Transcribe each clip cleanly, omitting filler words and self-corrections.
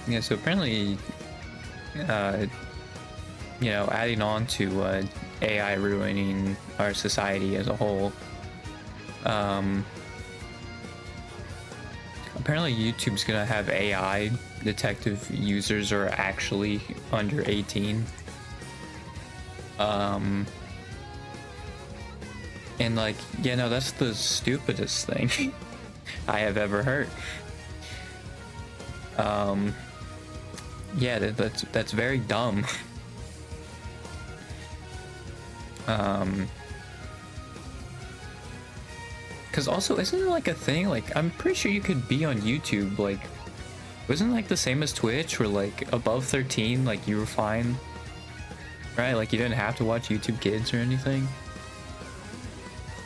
Yeah, so apparently, uh, adding on to AI ruining our society as a whole, um, apparently YouTube's gonna have AI detect if users are actually under 18. And like, yeah, no, that's the stupidest thing I have ever heard. Yeah, that's very dumb. Because also, isn't it like a thing? Like, I'm pretty sure you could be on YouTube. Like, wasn't it like the same as Twitch, where like above 13, like you were fine, right? Like you didn't have to watch YouTube Kids or anything.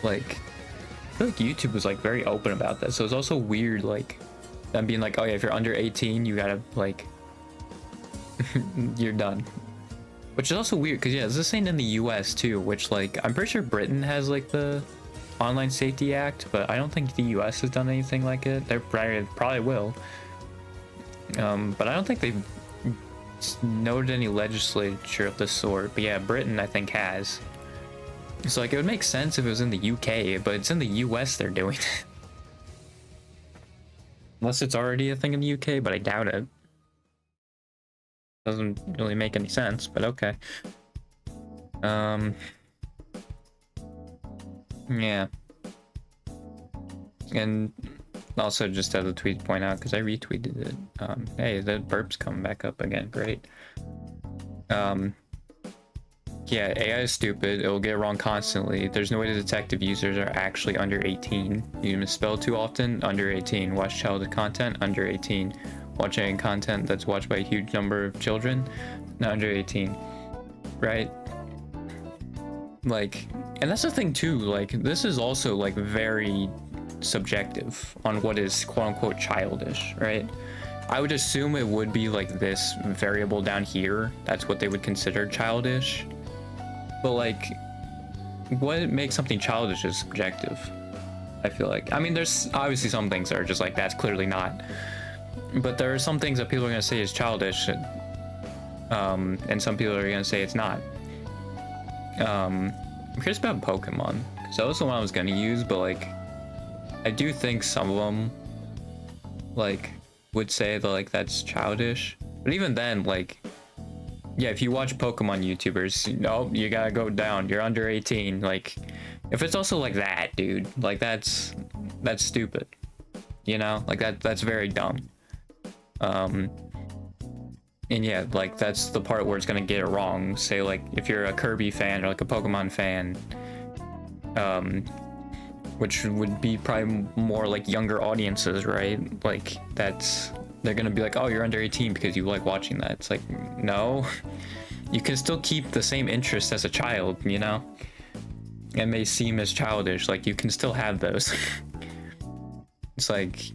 Like, I feel like YouTube was like very open about that. So it's also weird, like them being like, oh yeah, if you're under 18, you gotta like, you're done. Which is also weird because yeah, it's the same in the US too. Which like I'm pretty sure Britain has like the Online Safety Act, but I don't think the US has done anything like it. They probably will. But I don't think they've noted any legislature of this sort. But yeah, Britain I think has. So like it would make sense if it was in the UK, but it's in the US they're doing it. Unless it's already a thing in the UK, but I doubt it. Doesn't really make any sense, but okay. Yeah. And also just as a tweet to point out, because I retweeted it, hey, the burp's coming back up again, great. Yeah, AI is stupid, it'll get it wrong constantly. There's no way to detect if users are actually under 18. You misspell too often, under 18. Watch childhood content, under 18. Watching content that's watched by a huge number of children, not under 18. Right? Like, and that's the thing too, like, this is also like very subjective on what is quote-unquote childish, right? I would assume it would be like this variable down here, that's what they would consider childish, but like what makes something childish is subjective. I feel like, I mean, there's obviously some things that are just like, that's clearly not, but there are some things that people are going to say is childish, and some people are going to say it's not. I'm curious about Pokemon, because that was the one I was going to use, but like I do think some of them like would say that like that's childish, but even then, like, yeah, if you watch Pokemon YouTubers, no, you gotta go down, you're under 18. Like, if it's also like that, dude, like that's stupid, you know, like that's very dumb. And yeah, like that's the part where it's gonna get it wrong. Say like if you're a Kirby fan or like a Pokemon fan, which would be probably more like younger audiences, right? Like they're gonna be like, oh, you're under 18 because you like watching that. It's like, no, you can still keep the same interest as a child, you know? It may seem as childish, like you can still have those. It's like,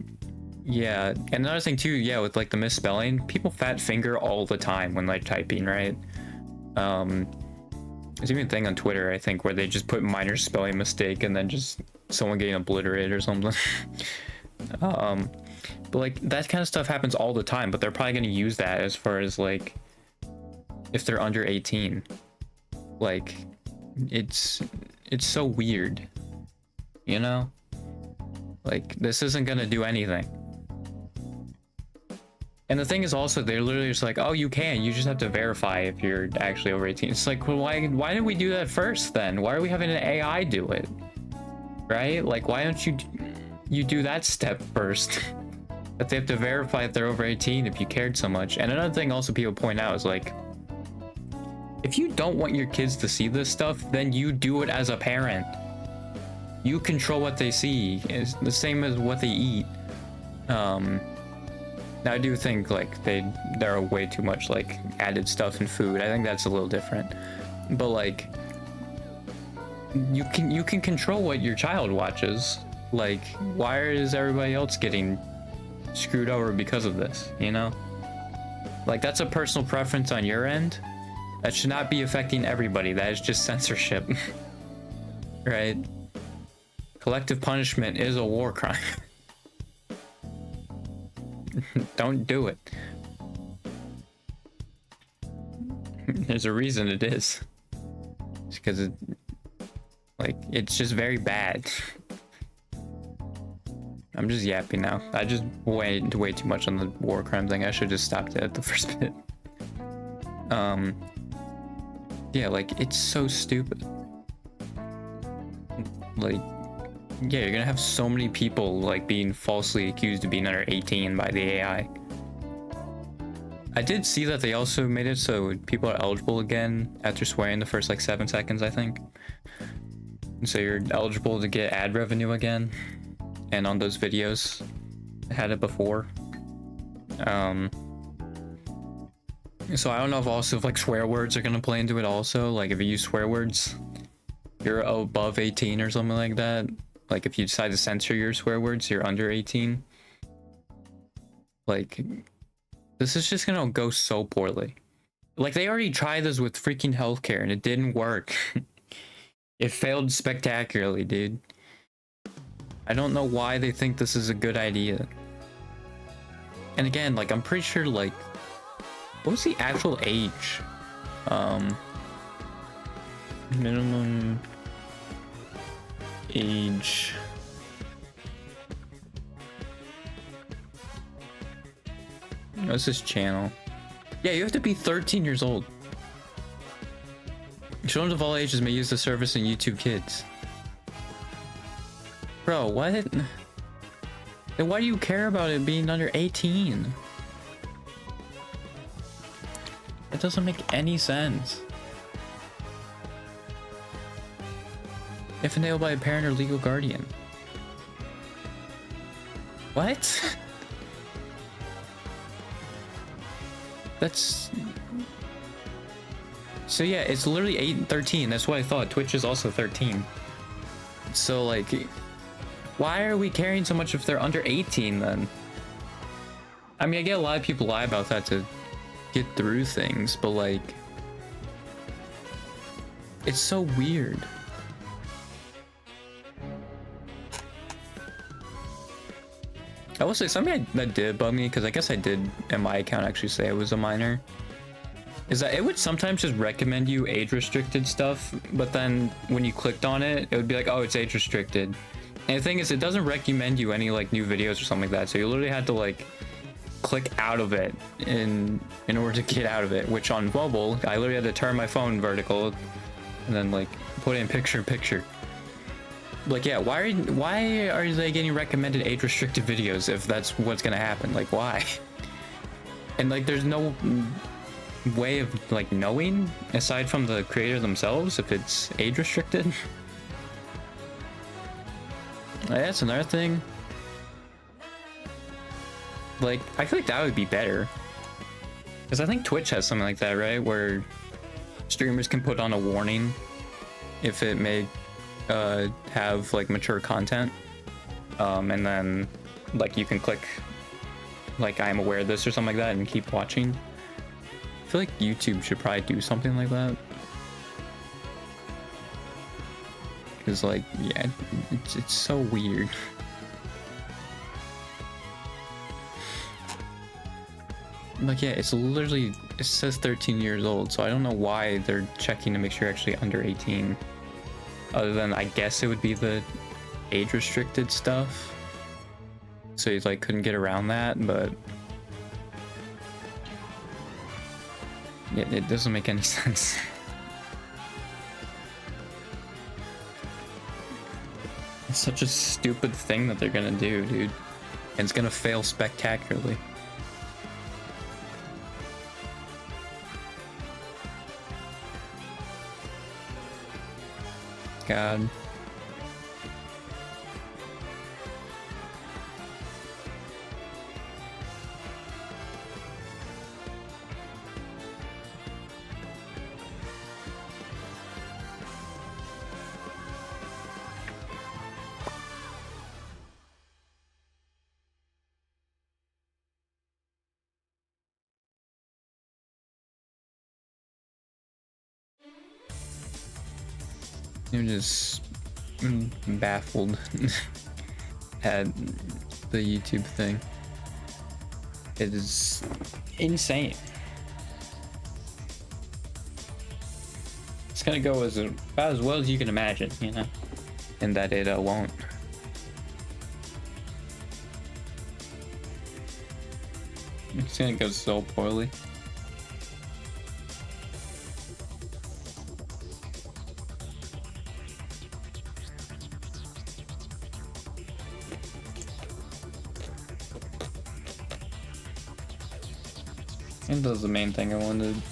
yeah. And another thing too, yeah, with like the misspelling, people fat finger all the time when like typing, right? There's even a thing on Twitter, I think, where they just put minor spelling mistake and then just someone getting obliterated or something. But like that kind of stuff happens all the time, but they're probably going to use that as far as like if they're under 18. Like it's so weird, you know? Like this isn't going to do anything. And the thing is also, they're literally just like, oh, you just have to verify if you're actually over 18. It's like, well, why didn't we do that first then? Why are we having an AI do it? Right? Like, why don't you do that step first? That they have to verify if they're over 18 if you cared so much. And another thing also people point out is like, if you don't want your kids to see this stuff, then you do it as a parent. You control what they see. It's the same as what they eat. Now I do think like there are way too much like added stuff in food. I think that's a little different. But like you can control what your child watches. Like, why is everybody else getting screwed over because of this, you know? Like, that's a personal preference on your end. That should not be affecting everybody. That is just censorship. Right? Collective punishment is a war crime. Don't do it. There's a reason it is. It's because it, like, it's just very bad. I'm just yapping now. I just went way too much on the war crime thing. I should just stopped it at the first bit. Yeah, like, it's so stupid. Like, yeah, you're gonna have so many people like being falsely accused of being under 18 by the AI. I did see that they also made it so people are eligible again after swearing the first like 7 seconds, I think. So you're eligible to get ad revenue again. And on those videos, I had it before. So I don't know if also if like swear words are gonna play into it also. Like if you use swear words, you're above 18 or something like that. Like if you decide to censor your swear words, you're under 18. Like, this is just gonna go so poorly. Like they already tried this with freaking healthcare and it didn't work. It failed spectacularly, dude. I don't know why they think this is a good idea. And again, like I'm pretty sure like, what was the actual age? Minimum age. What's this channel? Yeah, you have to be 13 years old. Children of all ages may use the service in YouTube Kids. Bro, what? Then why do you care about it being under 18? It doesn't make any sense. If enabled by a parent or legal guardian. What? That's... So yeah, it's literally 8 and 13. That's what I thought. Twitch is also 13. So like, why are we caring so much if they're under 18 then? I mean, I get a lot of people lie about that to get through things, but like, it's so weird. I will say something that did bug me, because I guess I did in my account actually say I was a minor, is that it would sometimes just recommend you age restricted stuff, but then when you clicked on it, it would be like, oh, it's age restricted. And the thing is, it doesn't recommend you any like new videos or something like that, so you literally had to like click out of it in order to get out of it, which on mobile, I literally had to turn my phone vertical and then like put in picture. Like, yeah, why are they getting recommended age restricted videos if that's what's gonna happen? Like, why? And like, there's no way of like knowing aside from the creator themselves if it's age restricted. That's another thing. Like, I feel like that would be better, because I think Twitch has something like that, right, where streamers can put on a warning if it may have like mature content, and then like you can click like I'm aware of this or something like that and keep watching. I feel like YouTube should probably do something like that, because like, yeah, it's so weird. Like, yeah, it's literally, it says 13 years old, so I don't know why they're checking to make sure you're actually under 18. Other than, I guess it would be the age restricted stuff, so you like couldn't get around that, but it doesn't make any sense. It's such a stupid thing that they're gonna do, dude, and it's gonna fail spectacularly. God. I'm just baffled at the YouTube thing. It is insane. gonna go about as well as you can imagine, you know, and that it won't. It's gonna go so poorly. And that was the main thing I wanted to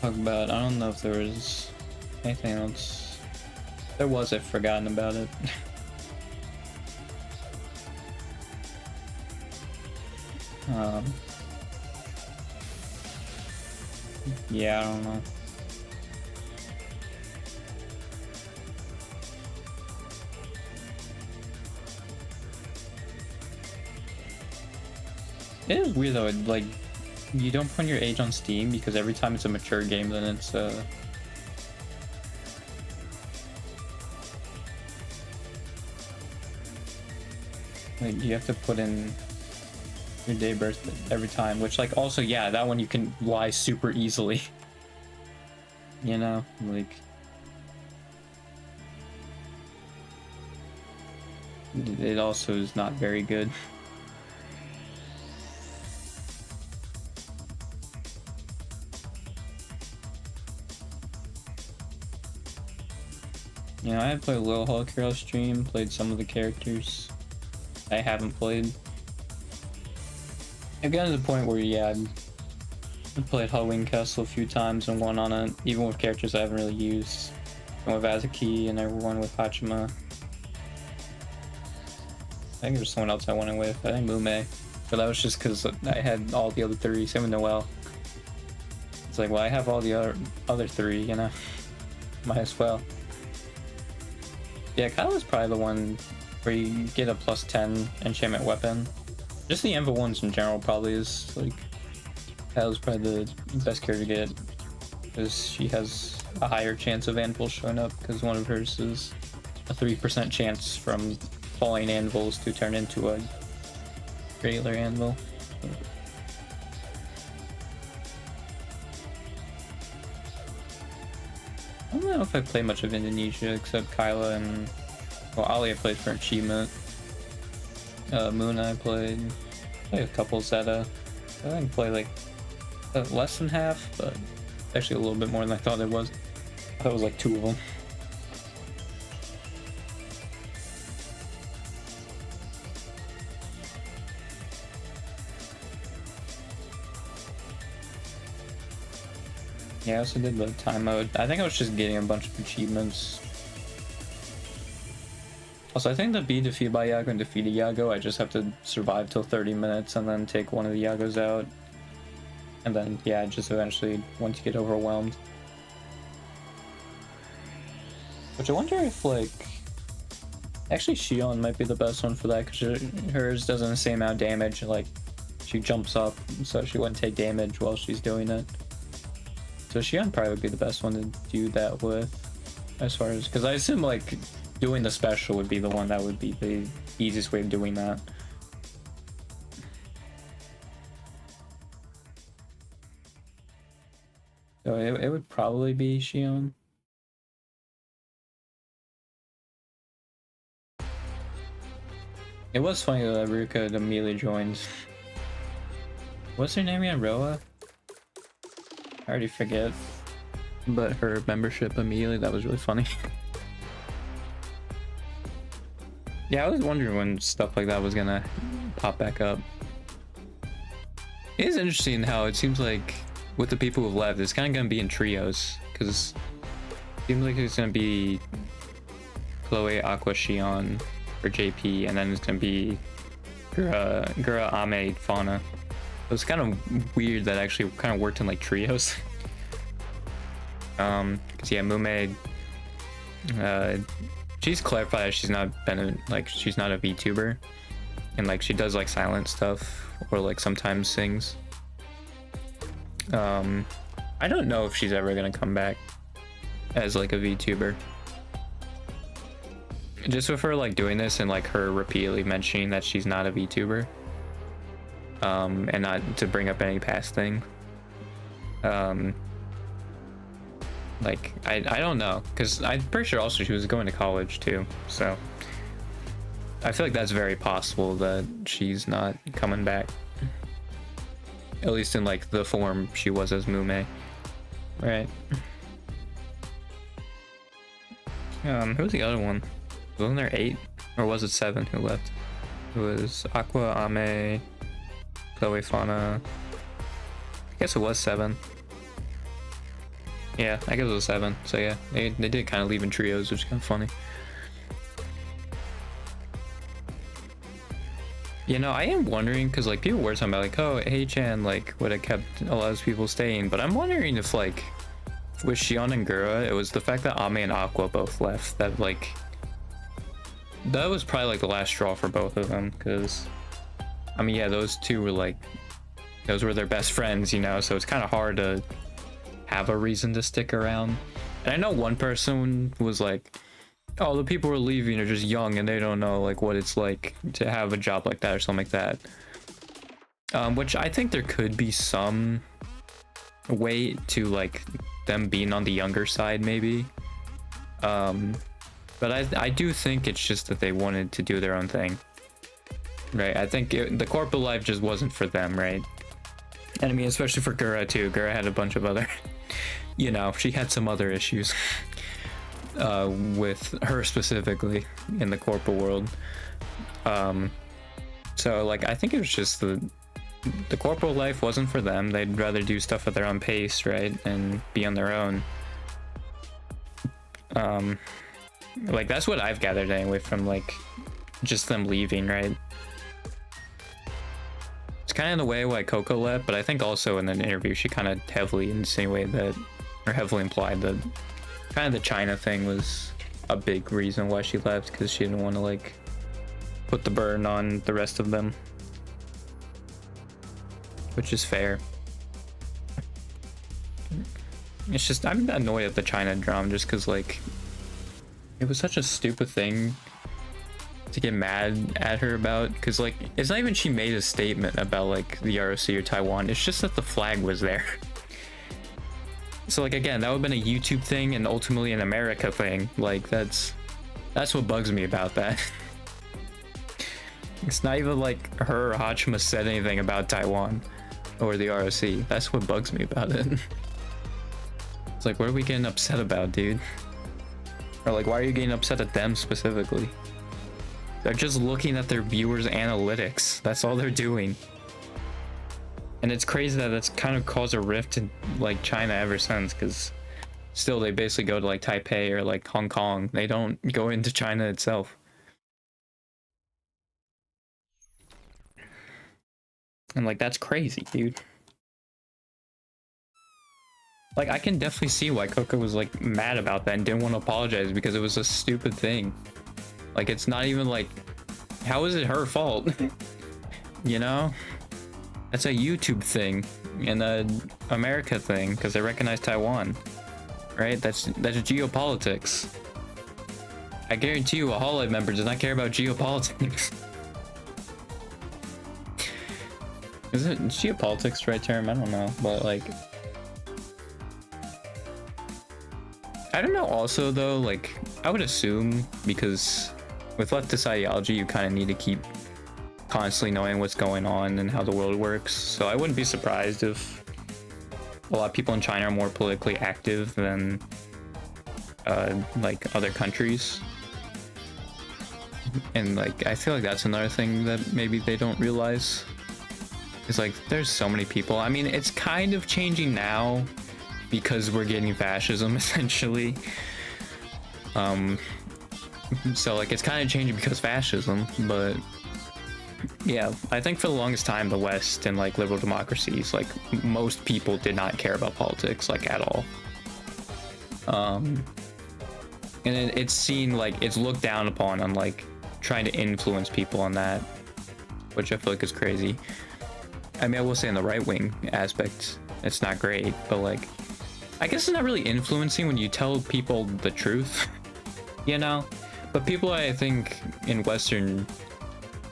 talk about. I don't know if there was anything else. There was, I've forgotten about it. Yeah, I don't know. It is weird though, like, you don't put your age on Steam because every time it's a mature game, then it's like you have to put in your day of birth every time, which, like, also, yeah, that one you can lie super easily. You know, like, it also is not very good. You know, I have played Little Hulk Hero stream, played some of the characters I haven't played. I've gotten to the point where, yeah, I've played Halloween Castle a few times and won on it, even with characters I haven't really used. One with Azuki and everyone with Hachima. I think there's someone else I won it with. I think Mume. But that was just because I had all the other three. Same with Noelle. It's like, well, I have all the other three, you know? Might as well. Yeah, Kyla's probably the one where you get a +10 enchantment weapon. Just the Enva ones in general probably is, like, Kyla's probably the best character to get, because she has a higher chance of anvils showing up, because one of hers is a 3% chance from falling anvils to turn into a regular anvil. I don't know if I played much of Indonesia except Kyla and, well, Ali I played for achievement. Moona I played a couple Zeta. I didn't play like less than half, but actually a little bit more than I thought it was. I thought it was like 2 of them. Yeah, I also did the time mode. I think I was just getting a bunch of achievements. Also, I think to be defeated by Yago and defeat a Yago, I just have to survive till 30 minutes and then take one of the Yagos out. And then, yeah, just eventually, once you get overwhelmed. Which I wonder if, like... Actually, Xion might be the best one for that, because hers doesn't the same amount of damage. Like, she jumps up, so she wouldn't take damage while she's doing it. So Xion probably would be the best one to do that with, as far as, because I assume like doing the special would be the one that would be the easiest way of doing that. So it would probably be Xion. It was funny that Ruka immediately joined. What's her name again? Roa? I already forget, but her membership immediately, that was really funny. Yeah, I was wondering when stuff like that was gonna pop back up. It is interesting how it seems like with the people who've left, it's kind of gonna be in trios, because it seems like it's gonna be Chloe, Aqua, Xion for JP, and then it's gonna be Gura, Ame, Fauna. It was kind of weird that actually kind of worked in like trios. Cause yeah, Mume, she's clarified she's not she's not a VTuber, and like she does like silent stuff or like sometimes sings. I don't know if she's ever gonna come back as like a VTuber. Just with her like doing this and like her repeatedly mentioning that she's not a VTuber. And not to bring up any past thing. Like, I don't know, because I'm pretty sure also she was going to college too, so I feel like that's very possible that she's not coming back, at least in like the form she was as Mume, right? Who's the other one? Wasn't there 8 or was it 7 who left? It was Aqua, Ame, Chloe, Fauna. I guess it was 7. Yeah, I guess it was 7. So yeah, they did kind of leave in trios, which is kind of funny. You know, I am wondering, because like people were talking about like, oh, Hey-chan like would have kept a lot of people staying, but I'm wondering if like with Shion and Gura, it was the fact that Ame and Aqua both left that like that was probably like the last straw for both of them, because I mean, yeah, those two were like, those were their best friends, you know, so it's kind of hard to have a reason to stick around. And I know one person was like, oh, the people who are leaving are just young and they don't know like what it's like to have a job like that or something like that. Which I think there could be some way to like them being on the younger side maybe. But I do think it's just that they wanted to do their own thing, right? I think the corporate life just wasn't for them, right? And I mean, especially for Gura too. Gura had a bunch of other, you know, she had some other issues with her specifically in the corporate world. So like, I think it was just the corporate life wasn't for them. They'd rather do stuff at their own pace, right? And be on their own. Like that's what I've gathered anyway from like just them leaving, right? It's kind of in the way why Coco left, but I think also in an interview she kind of heavily insinuated that, or heavily implied that kind of the China thing was a big reason why she left, because she didn't want to like put the burden on the rest of them, which is fair. It's just I'm annoyed at the China drama just because like it was such a stupid thing to get mad at her about, because like it's not even she made a statement about like the ROC or Taiwan, it's just that the flag was there. So like again, that would have been a YouTube thing and ultimately an America thing. Like that's what bugs me about that. It's not even like her or Hachima said anything about Taiwan or the ROC. That's what bugs me about it. It's like, what are we getting upset about, dude? Or like, why are you getting upset at them specifically? They're just looking at their viewers' analytics. That's all they're doing. And it's crazy that that's kind of caused a rift in like China ever since, because still they basically go to like Taipei or like Hong Kong. They don't go into China itself. And like, that's crazy, dude. Like, I can definitely see why Coco was like mad about that and didn't want to apologize, because it was a stupid thing. Like, it's not even like, how is it her fault? You know? That's a YouTube thing and a America thing, because they recognize Taiwan, right? That's geopolitics. I guarantee you a Hololive member does not care about geopolitics. Is it geopolitics the right term? I don't know, but like, I don't know. Also though, like I would assume, because with leftist ideology you kind of need to keep constantly knowing what's going on and how the world works, so I wouldn't be surprised if a lot of people in China are more politically active than like other countries. And like, I feel like that's another thing that maybe they don't realize. It's like, there's so many people. I mean, it's kind of changing now because we're getting fascism essentially. So like, it's kind of changing because fascism, but yeah, I think for the longest time, the West and like liberal democracies, like most people did not care about politics like at all. And it's seen like, it's looked down upon on like trying to influence people on that, which I feel like is crazy. I mean, I will say in the right wing aspect, it's not great, but like, I guess it's not really influencing when you tell people the truth, you know? But people, I think, in Western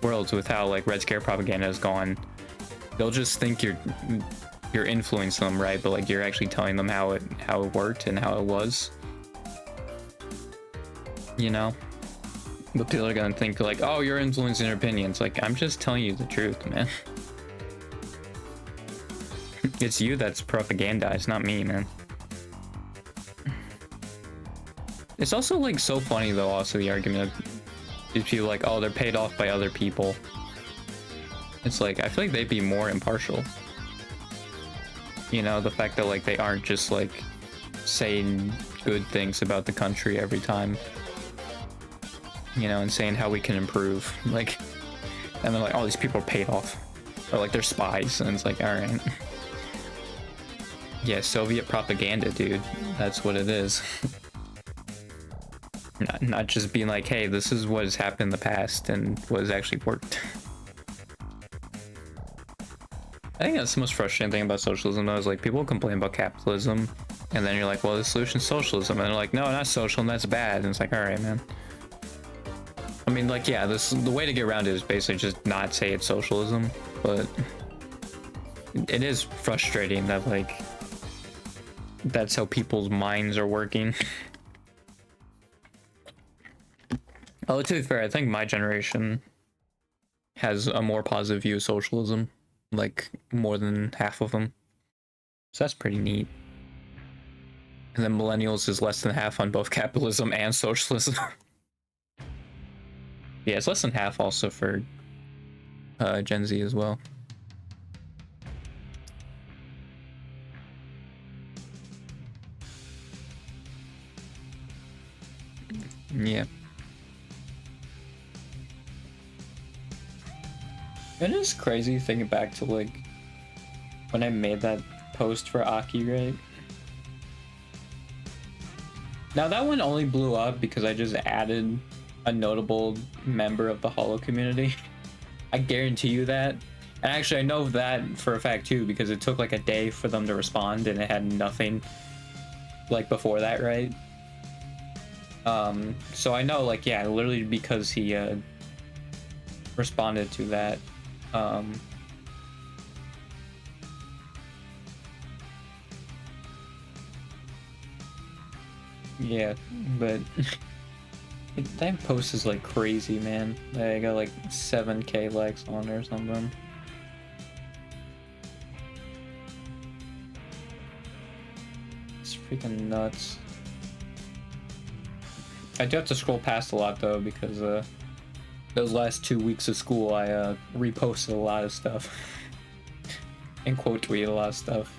worlds with how like Red Scare propaganda has gone, they'll just think you're you're influencing them, right? But like you're actually telling them how it worked and how it was. You know? But people are gonna think like, oh, you're influencing their opinions. Like, I'm just telling you the truth, man. It's you that's propagandized, not me, man. It's also like so funny though, also the argument of these people like, oh, they're paid off by other people. It's like, I feel like they'd be more impartial. You know, the fact that like they aren't just like saying good things about the country every time. You know, and saying how we can improve. Like, and they're like, oh, these people are paid off. Or like they're spies, and it's like, alright. Yeah, Soviet propaganda, dude. That's what it is. Not just being like, hey, this is what has happened in the past and what has actually worked. I think that's the most frustrating thing about socialism though, is like people complain about capitalism and then you're like, well, the solution's socialism, and they're like, no, not socialism, that's bad. And it's like, all right, man. I mean, like, yeah, the way to get around it is basically just not say it's socialism, but it is frustrating that like that's how people's minds are working. Oh, to be fair, I think my generation has a more positive view of socialism, like more than half of them. So that's pretty neat. And then millennials is less than half on both capitalism and socialism. Yeah, it's less than half also for Gen Z as well. Yeah. It is crazy thinking back to like when I made that post for Aki, right? Now that one only blew up because I just added a notable member of the Holo community. I guarantee you that. And actually I know that for a fact too, because it took like a day for them to respond and it had nothing like before that, right? So I know like, yeah, literally because he responded to that. Yeah, but that post is like crazy, man. I got like 7K likes on it or something. It's freaking nuts. I do have to scroll past a lot though, because those last 2 weeks of school I reposted a lot of stuff and quote tweeted a lot of stuff.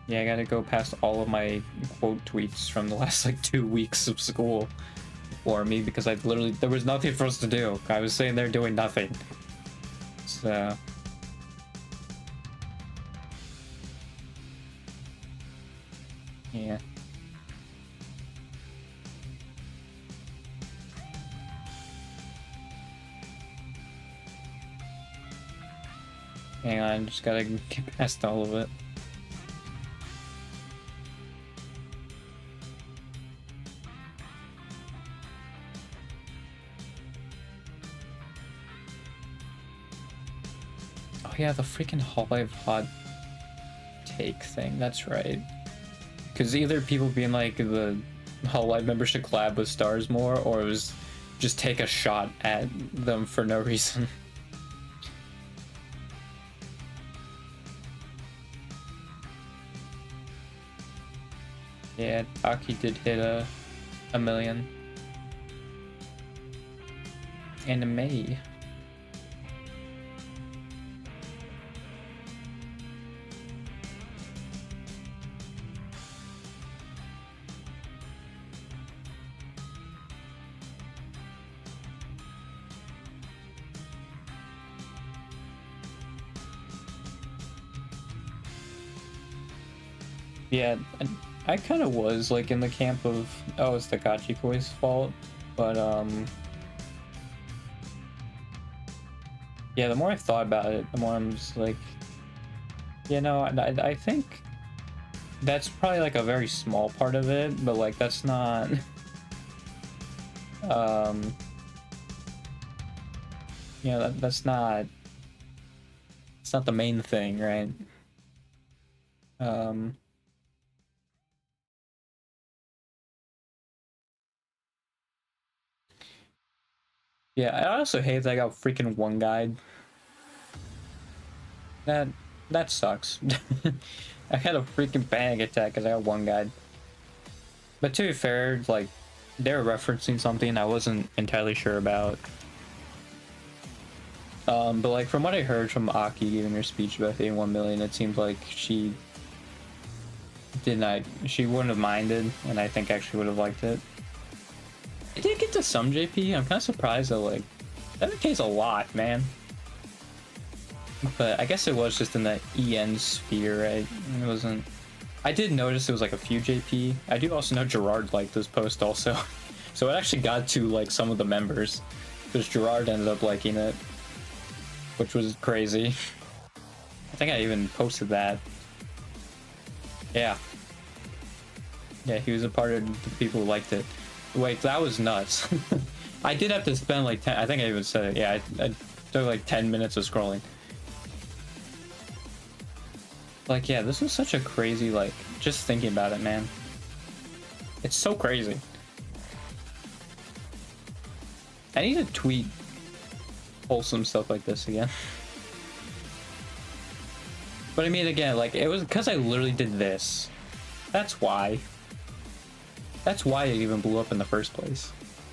Yeah, I gotta go past all of my quote tweets from the last like 2 weeks of school for me, because I literally, there was nothing for us to do. I was sitting there doing nothing. So yeah. Hang on, just gotta get past all of it. Oh yeah, the freaking Hololive hot take thing, that's right. Because either people being like the Hololive membership collab with stars more, or it was just take a shot at them for no reason. Yeah, Aki did hit a million. Anime. Yeah, I kind of was like in the camp of, oh, it's the Gachikoi's fault, but yeah, the more I thought about it, the more I'm just like, you know, I think that's probably like a very small part of it, but like that's not you know, that's not, it's not the main thing, right? Yeah, I also hate that I got freaking one guide. That sucks. I had a freaking panic attack because I got one guide. But to be fair, like, they were referencing something I wasn't entirely sure about. But like from what I heard from Aki giving her speech about hitting 1 million, it seems like she wouldn't have minded, and I think actually would have liked it. It did get to some JP. I'm kind of surprised that like that takes a lot, man. But I guess it was just in the EN sphere, right? It wasn't. I did notice it was like a few JP. I do also know Gerard liked this post also, so it actually got to like some of the members, because Gerard ended up liking it, which was crazy. I think I even posted that. Yeah, he was a part of the people who liked it. Wait, that was nuts. I did have to spend like 10, I think I even said it, yeah, I took like 10 minutes of scrolling. Like, yeah, this was such a crazy, like, just thinking about it, man. It's so crazy. I need to tweet wholesome stuff like this again. But I mean, again, like, it was because I literally did this. That's why. That's why it even blew up in the first place.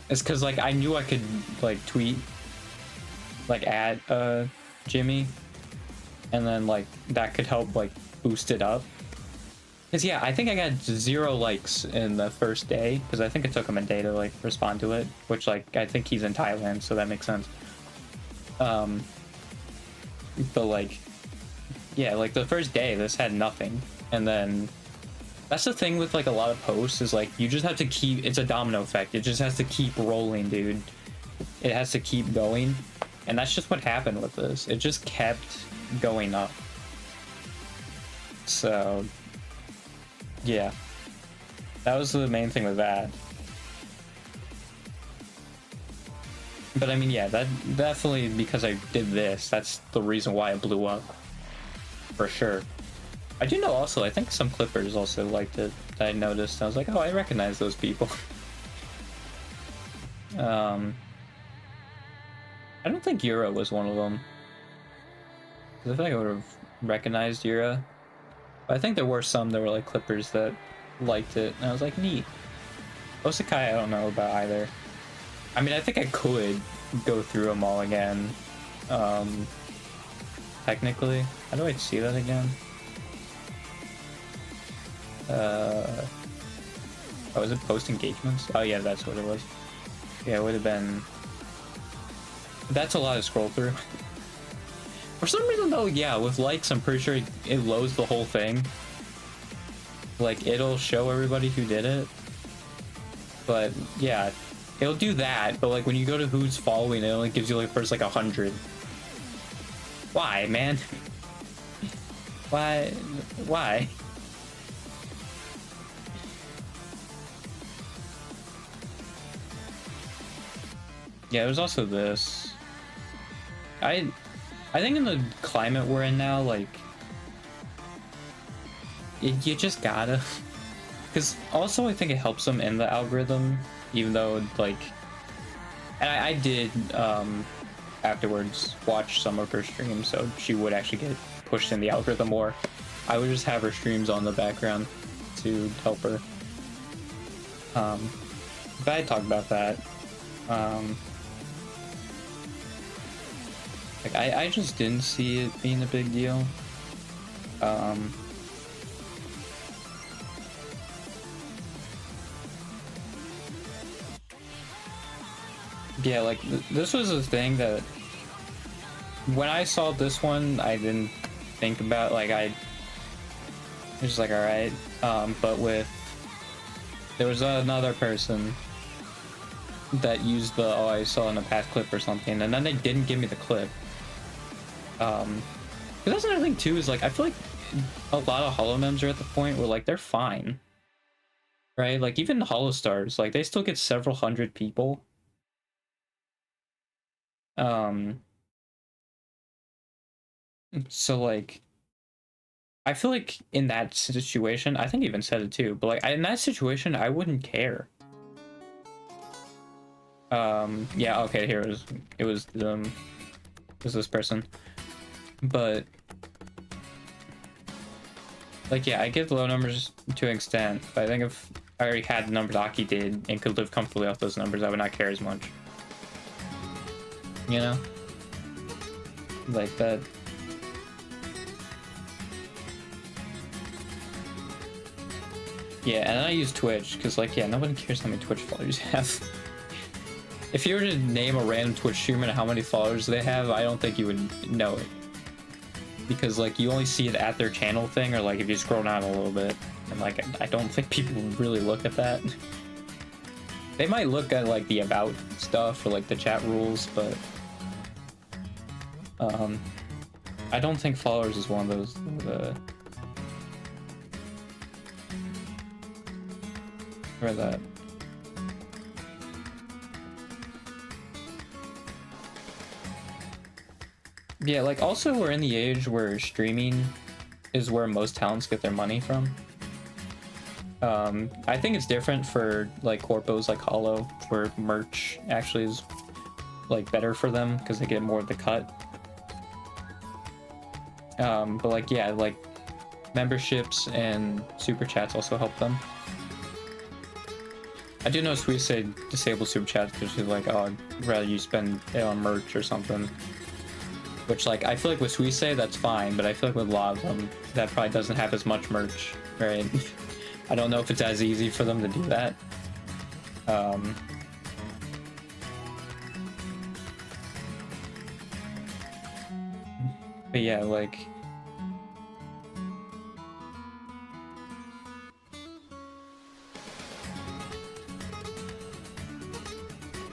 It's because, like, I knew I could, like, tweet, like, at Jimmy. And then, like, that could help, like, boost it up. Because, yeah, I think I got 0 likes in the first day. Because I think it took him a day to, like, respond to it. Which, like, I think he's in Thailand, so that makes sense. But, like, yeah, like, the first day, this had nothing. And then... that's the thing with like a lot of posts is like you just have to keep, it's a domino effect, it just has to keep rolling, dude. It has to keep going, and that's just what happened with this. It just kept going up. So yeah, that was the main thing with that. But I mean, yeah, that definitely, because I did this, that's the reason why it blew up for sure. I do know also, I think some Clippers also liked it, that I noticed. I was like, oh, I recognize those people. I don't think Yura was one of them. Because I feel like I would have recognized Yura. But I think there were some that were like Clippers that liked it. And I was like, neat. Osakai I don't know about either. I mean, I think I could go through them all again. Technically. How do I see that again? Oh, is it post engagements? Oh yeah, that's what it was. Yeah, it would have been... that's a lot of scroll through. For some reason though, yeah, with likes, I'm pretty sure it loads the whole thing. Like, it'll show everybody who did it. But, yeah, it'll do that, but like when you go to who's following, it only gives you like first like 100. Why, man? Why? Why? Yeah, there's also this. I think in the climate we're in now, like, you just gotta. Because also I think it helps them in the algorithm, even though, like, and I did afterwards watch some of her streams, so she would actually get pushed in the algorithm more. I would just have her streams on the background to help her. But I talked about that. Like, I just didn't see it being a big deal. Yeah, like, this was a thing that when I saw this one, I didn't think about, like, I was just like, alright. But there was another person that used the, oh, I saw in a past clip or something, and then they didn't give me the clip. But that's another thing too, is like, I feel like a lot of Hollow Mems are at the point where like they're fine, right? Like even Hollow Stars, like they still get several hundred people. So like I feel like in that situation, I think I even said it too, but like in that situation, I wouldn't care. Yeah, okay, here it was this person. But like yeah, I get low numbers to an extent, but I think if I already had the numbers Aki did and could live comfortably off those numbers, I would not care as much. You know? Like that. Yeah, and I use Twitch, because like yeah, nobody cares how many Twitch followers you have. If you were to name a random Twitch streamer and how many followers they have, I don't think you would know it. Because like you only see it at their channel thing, or like if you scroll down a little bit, and like I don't think people really look at that. They might look at like the about stuff or like the chat rules, but I don't think followers is one of those for that. Yeah, like also we're in the age where streaming is where most talents get their money from. I think it's different for like corpos like Hollow, where merch actually is like better for them because they get more of the cut. But like yeah, like memberships and super chats also help them. I do know Suisse disable super chats because she's like, oh, I'd rather you spend it on merch or something. Which, like, I feel like with Suisse, that's fine, but I feel like with a lot of them, that probably doesn't have as much merch, right? I don't know if it's as easy for them to do that. But yeah, like...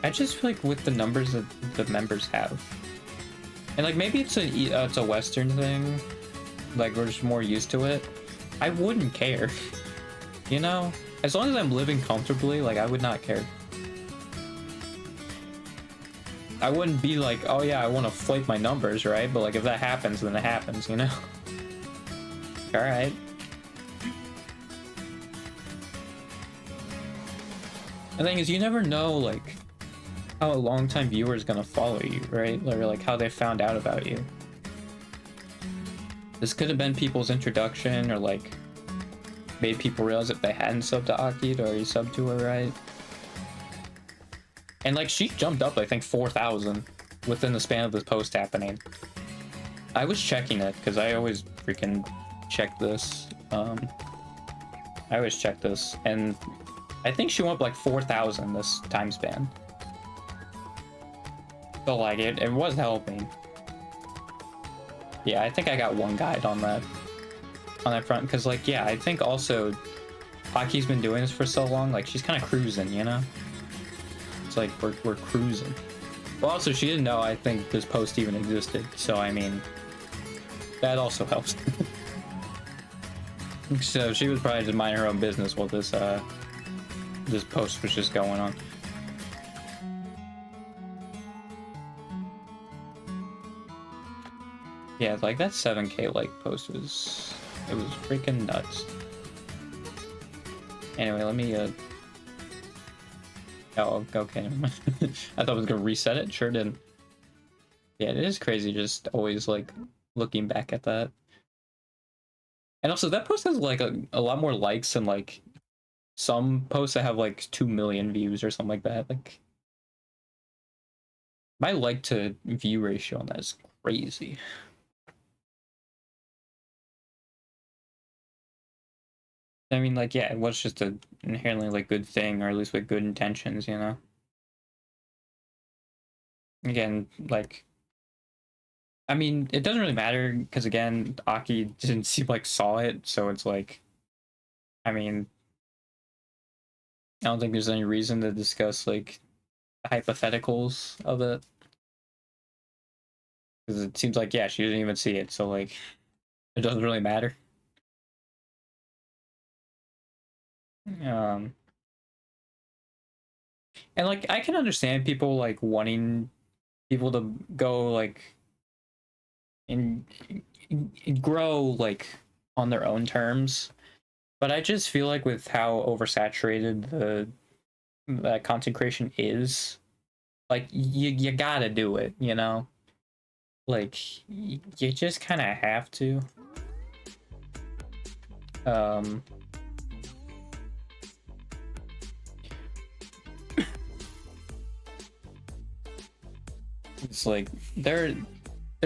I just feel like with the numbers that the members have, and like maybe it's a Western thing, like we're just more used to it, I wouldn't care. You know? As long as I'm living comfortably, like I would not care. I wouldn't be like, oh yeah, I want to flake my numbers, right? But like if that happens, then it happens, you know? Alright. The thing is, you never know, like, how a long-time viewer is gonna follow you, right? Or like how they found out about you. This could have been people's introduction, or like made people realize if they hadn't subbed to Aki to already subbed to her, right? And like she jumped up, I think 4,000 within the span of this post happening. I was checking it because I always freaking check this. I always check this, and I think she went up like 4,000 this time span. So like it was helping. Yeah, I think I got one guide on that front, because like yeah, I think also Aki's been doing this for so long, like she's kind of cruising, you know? It's like we're cruising. Well, also she didn't know I think this post even existed, so I mean that also helps. So she was probably just minding her own business while this post was just going on. Yeah, like that 7K like post was freaking nuts. Anyway, let me oh, okay. I thought I was gonna reset it. Sure didn't. Yeah, it is crazy just always like looking back at that. And also that post has like a lot more likes than like some posts that have like 2 million views or something like that. Like my like to view ratio on that is crazy. I mean, like, yeah, it was just a inherently like good thing, or at least with good intentions, you know. Again, like, I mean, it doesn't really matter because again, Aki didn't seem like saw it, so it's like, I mean, I don't think there's any reason to discuss like hypotheticals of it, because it seems like yeah, she didn't even see it, so like, it doesn't really matter. Um, and like I can understand people like wanting people to go like and grow like on their own terms, but I just feel like with how oversaturated the content creation is, like you gotta do it, you know? Like you just kind of have to. Um, it's like there's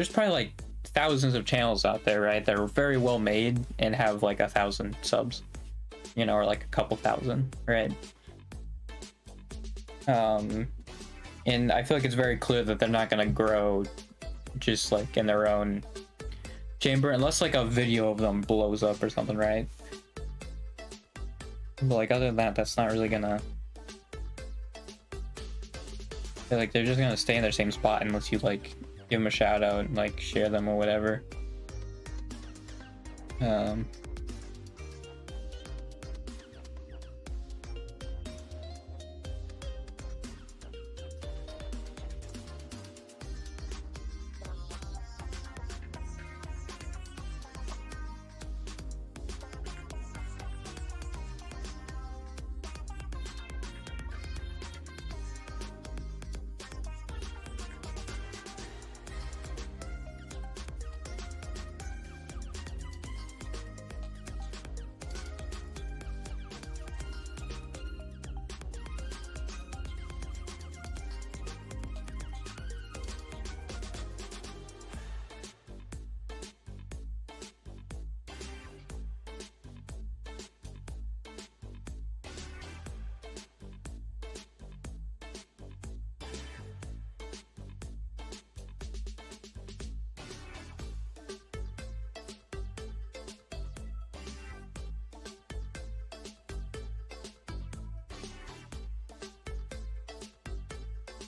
probably like thousands of channels out there, right? That are very well made and have like 1,000 subs, you know, or like a couple thousand, right? And I feel like it's very clear that they're not gonna grow just like in their own chamber unless like a video of them blows up or something, right? But like other than that, that's not really gonna, like they're just gonna stay in their same spot unless you like give them a shout out and like share them or whatever.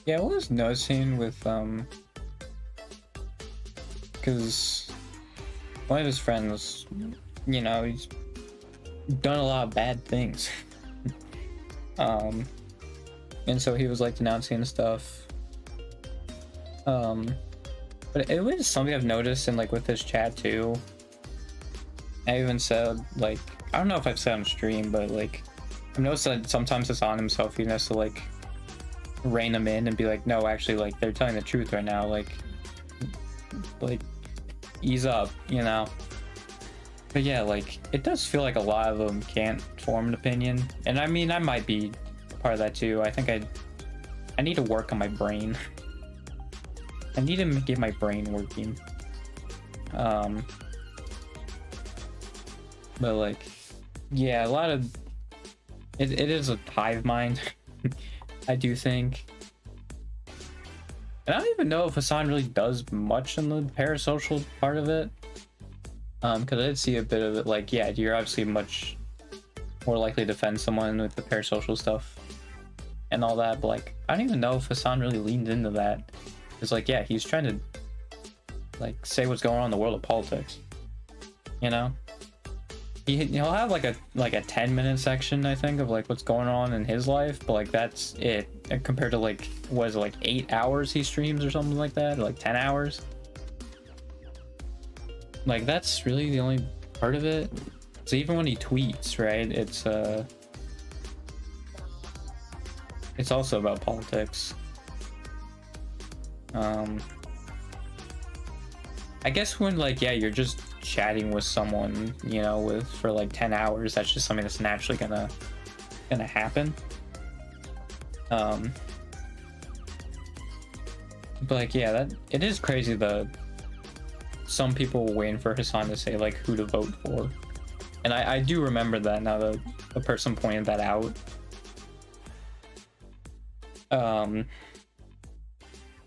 Yeah, I was noticing with because one of his friends, you know, he's done a lot of bad things. And so he was like denouncing stuff. But it was something I've noticed in like with his chat too. I even said like, I don't know if I've said on stream, but like I've noticed that sometimes it's on himself. He has to like rein them in and be like, no, actually, like they're telling the truth right now. Like ease up, you know. But yeah, like it does feel like a lot of them can't form an opinion, and I mean, I might be part of that too. I think I need to work on my brain. I need to get my brain working. But like, yeah, a lot of it is a hive mind. I do think. And I don't even know if Hasan really does much in the parasocial part of it. Because I did see a bit of it, like, yeah, you're obviously much more likely to defend someone with the parasocial stuff and all that, but like, I don't even know if Hasan really leaned into that. It's like, yeah, he's trying to like say what's going on in the world of politics, you know. He'll have like a 10-minute section, I think, of like what's going on in his life, but like that's it compared to like, what is it, like 8 hours he streams or something like that, or like 10 hours. Like that's really the only part of it. So even when he tweets, right, it's also about politics. I guess when like, yeah, you're just chatting with someone, you know, for like 10 hours, that's just something that's naturally gonna happen. But like, yeah, that it is crazy that some people were waiting for Hasan to say like who to vote for, and I do remember that now that a person pointed that out.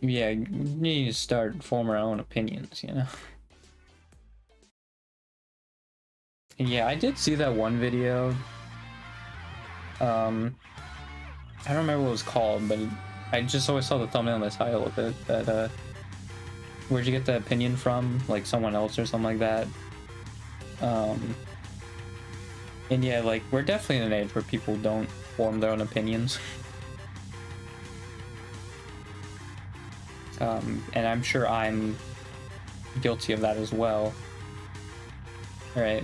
Yeah, you need to start forming our own opinions, you know. Yeah, I did see that one video. I don't remember what it was called, but I just always saw the thumbnail and the title of it. That where'd you get the opinion from? Like someone else or something like that. And yeah, like, we're definitely in an age where people don't form their own opinions. And I'm sure I'm guilty of that as well. Right.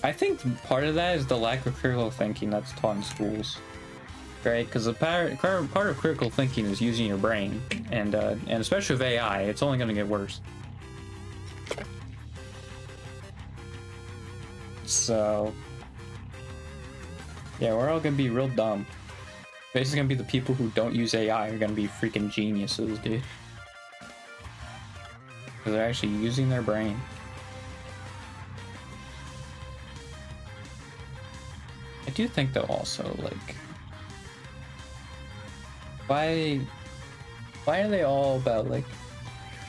I think part of that is the lack of critical thinking that's taught in schools. Right? Because the part of critical thinking is using your brain. And especially with AI, it's only going to get worse. So, yeah, we're all gonna be real dumb. Basically gonna be the people who don't use AI are gonna be freaking geniuses, dude. Because they're actually using their brain. I do think though also, like, why are they all about like,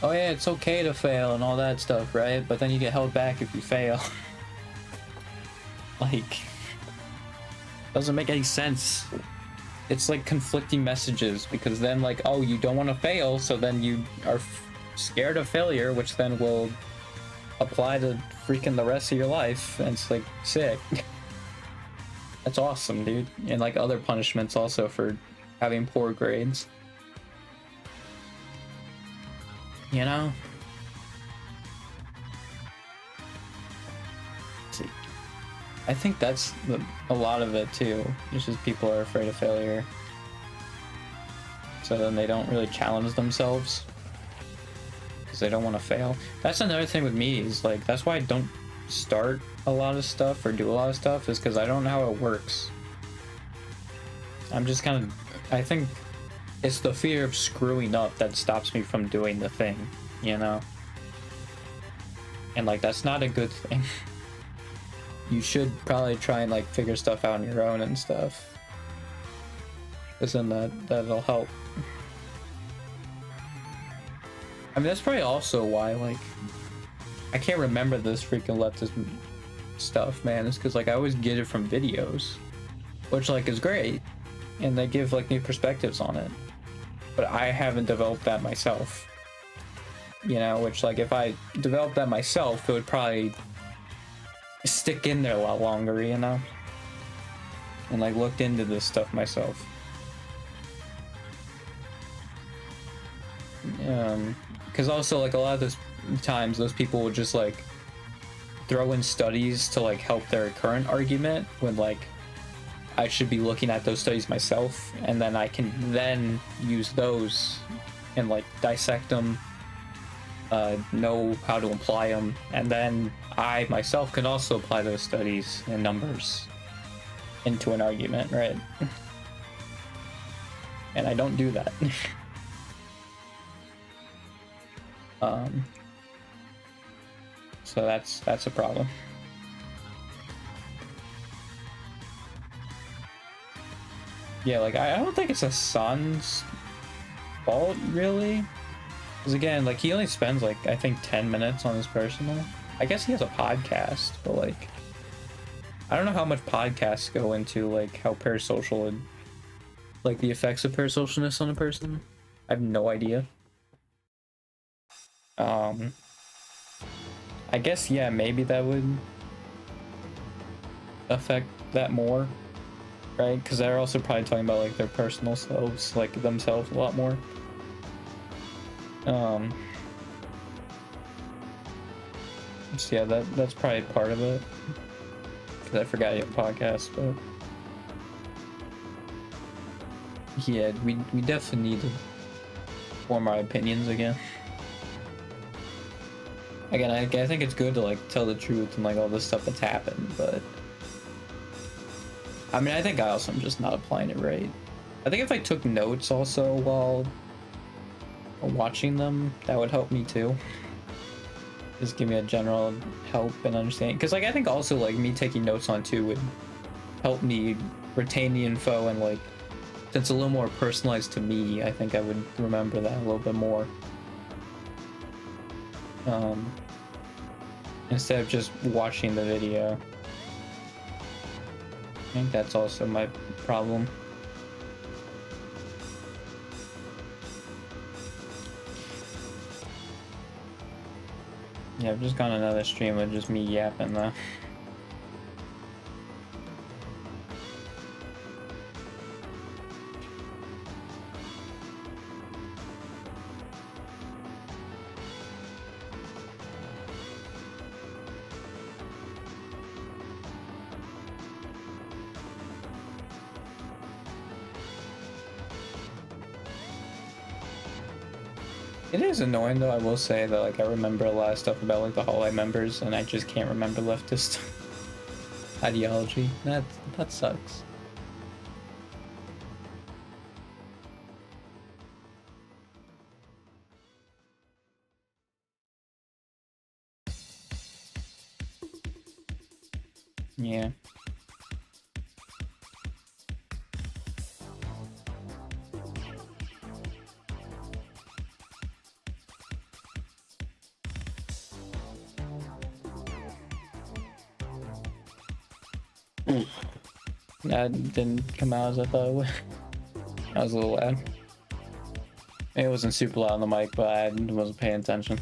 oh yeah, it's okay to fail and all that stuff, right? But then you get held back if you fail. Like, doesn't make any sense. It's like conflicting messages, because then like, oh, you don't want to fail, so then you are scared of failure, which then will apply to freaking the rest of your life, and it's like sick. That's awesome, dude. And like other punishments also for having poor grades, you know. I think that's a lot of it too. It's just people are afraid of failure, so then they don't really challenge themselves because they don't want to fail. That's another thing with me, is like, that's why I don't start a lot of stuff or do a lot of stuff, is because I don't know how it works. I'm just kind of, I think it's the fear of screwing up that stops me from doing the thing, you know? And like, that's not a good thing. You should probably try and like figure stuff out on your own and stuff, because then that'll help. I mean, that's probably also why, like, I can't remember this freaking leftist stuff, man. It's because like I always get it from videos, which like is great, and they give like new perspectives on it, but I haven't developed that myself, you know. Which like, if I developed that myself, it would probably stick in there a lot longer, you know, and like looked into this stuff myself. Because also like a lot of those times those people would just like throw in studies to like help their current argument, when like I should be looking at those studies myself, and then I can then use those and like dissect them, know how to apply them, and then I myself can also apply those studies and numbers into an argument, right? And I don't do that. So that's a problem. Yeah, like I don't think it's a son's fault really, because again, like he only spends like I think 10 minutes on his personal. I guess he has a podcast, but like I don't know how much podcasts go into like how parasocial and like the effects of parasocialness on a person. I have no idea. I guess, yeah, maybe that would affect that more, right? Because they're also probably talking about like their personal selves, like themselves a lot more. So yeah, that's probably part of it. Because I forgot you have a podcast, but yeah, we definitely need to form our opinions again. Again, I think it's good to like tell the truth and like all this stuff that's happened, but I mean, I think I also am just not applying it right. I think if I took notes also while watching them, that would help me too. Just give me a general help and understanding. Because like I think also like me taking notes on too would help me retain the info, and like since it's a little more personalized to me, I think I would remember that a little bit more. Instead of just watching the video. I think that's also my problem. Yeah, I've just gone another stream with just me yapping though. It is annoying though, I will say that like I remember a lot of stuff about like the Hallway members and I just can't remember leftist ideology. That sucks. Yeah. That didn't come out as I thought it would. I was a little loud. It wasn't super loud on the mic, but I wasn't paying attention.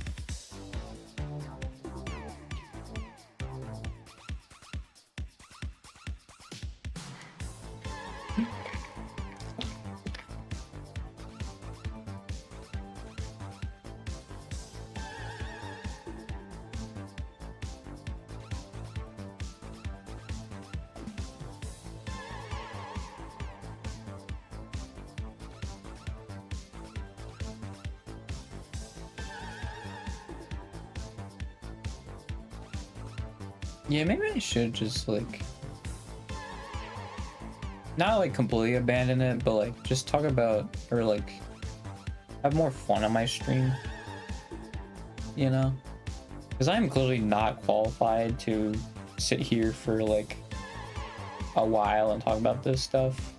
Yeah, maybe I should just like not like completely abandon it, but like just talk about or like have more fun on my stream, you know? Because I'm clearly not qualified to sit here for like a while and talk about this stuff.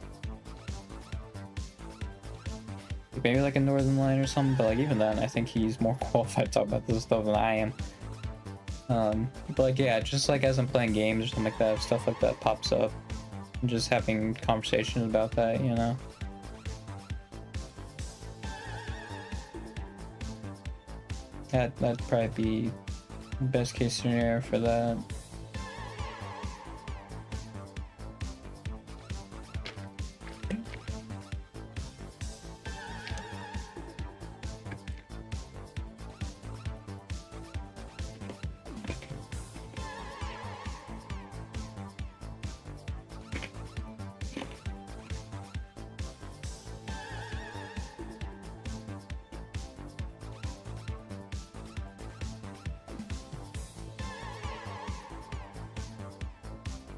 Maybe like a Northern Line or something, but like even then I think he's more qualified to talk about this stuff than I am. But like yeah, just like as I'm playing games or something like that, if stuff like that pops up, and just having conversations about that, you know. That'd probably be best case scenario for that.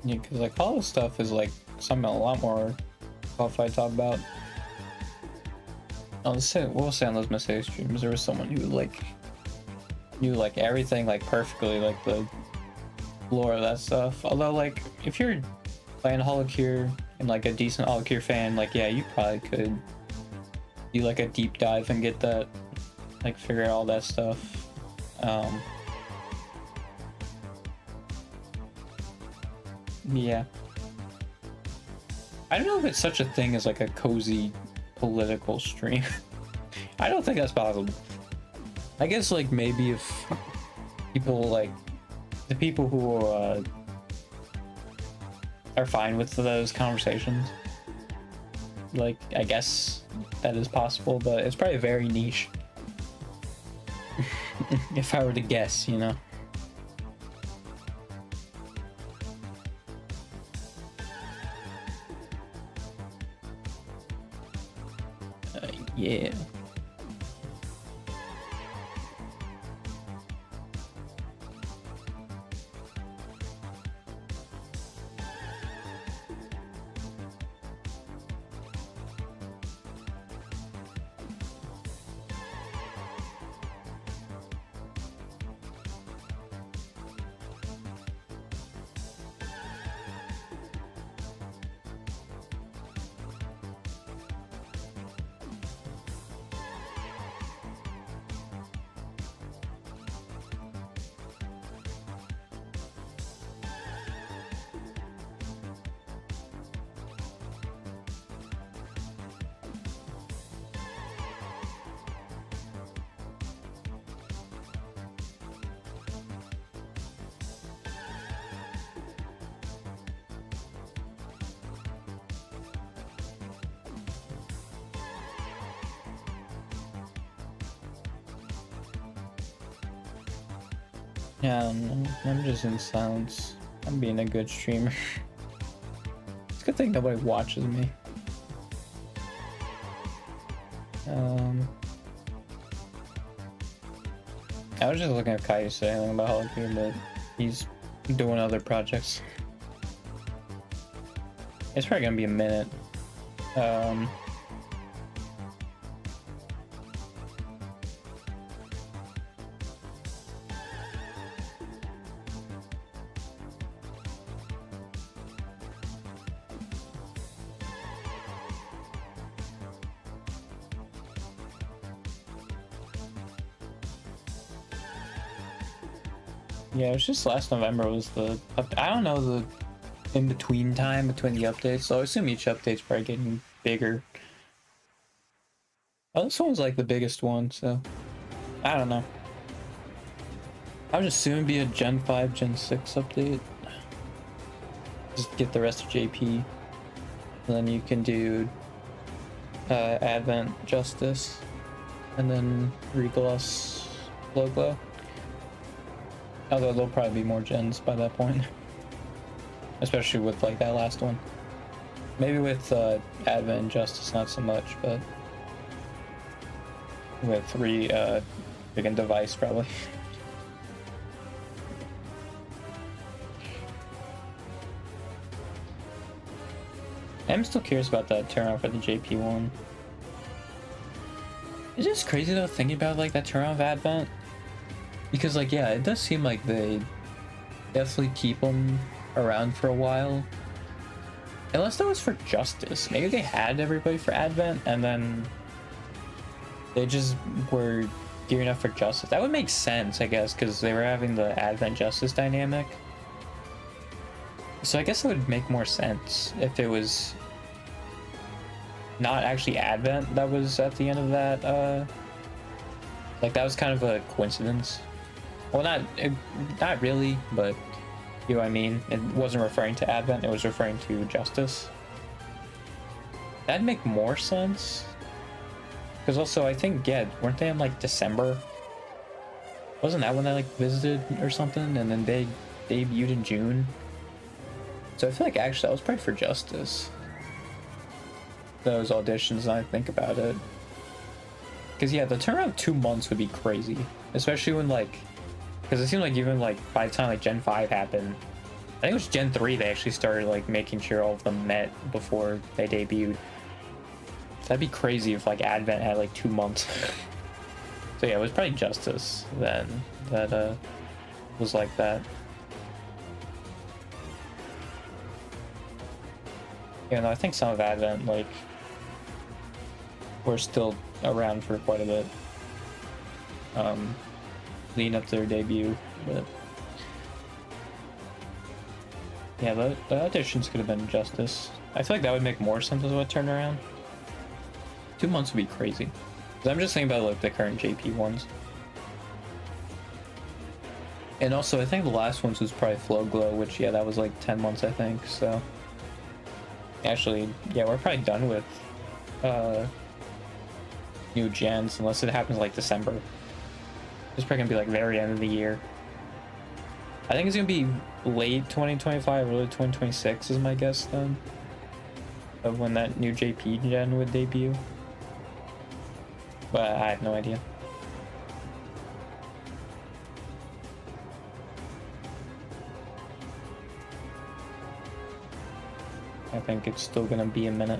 Yeah, because like all this stuff is like something a lot more qualified to talk about. Oh, let's say we'll say on those mistake streams there was someone who like knew like everything like perfectly, like the lore of that stuff. Although like if you're playing Holocure and like a decent Holocure fan, like yeah, you probably could do like a deep dive and get that, like figure out all that stuff. Yeah. I don't know if it's such a thing as like a cozy political stream. I don't think that's possible. I guess like maybe if people like the people who are fine with those conversations, like I guess that is possible, but it's probably very niche. If I were to guess, you know. Yeah. Yeah, I don't know. I'm just in silence. I'm being a good streamer. It's a good thing nobody watches me. I was just looking at Kai saying about Hologear, but he's doing other projects. It's probably gonna be a minute. Yeah, it was just last November was the I don't know the in-between time between the updates, so I assume each update's probably getting bigger. Oh, this one's like the biggest one, so I don't know. I would assume it'd be a Gen 5, Gen 6 update. Just get the rest of JP. And then you can do Advent, Justice, and then Regloss, Glowglow. Although there'll probably be more gens by that point. Especially with like that last one. Maybe with Advent and Justice not so much, but with freaking device probably. I'm still curious about that turnaround for the JP one. It's just crazy though thinking about like that turnaround of Advent. Because like, yeah, it does seem like they definitely keep them around for a while. Unless that was for Justice. Maybe they had everybody for Advent and then they just were gearing up for Justice. That would make sense, I guess, because they were having the Advent Justice dynamic. So I guess it would make more sense if it was not actually Advent that was at the end of that. Like that was kind of a coincidence. Well, not really, but you know what I mean? It wasn't referring to Advent, it was referring to Justice. That'd make more sense. Because also, I think, yeah, weren't they in like December? Wasn't that when they like visited or something? And then they debuted in June? So I feel like actually that was probably for Justice. Those auditions, and I think about it. Because yeah, the turnaround of 2 months would be crazy. Especially when like, because it seemed like even like by the time like Gen 5 happened, I think it was Gen 3 they actually started like making sure all of them met before they debuted. That'd be crazy if like Advent had like 2 months. So yeah, it was probably Justice then that was like that. Yeah, no, I think some of Advent like were still around for quite a bit. Leading up to their debut, but yeah, the auditions could have been Justice. I feel like that would make more sense as a turnaround. 2 months would be crazy. 'Cause I'm just thinking about like the current JP ones. And also I think the last ones was probably Glowglow, which yeah, that was like 10 months I think, so actually yeah, we're probably done with new gens unless it happens like December. It's probably gonna be like very end of the year. I think it's gonna be late 2025, early 2026 is my guess then, of when that new JP gen would debut. But I have no idea. I think it's still gonna be a minute.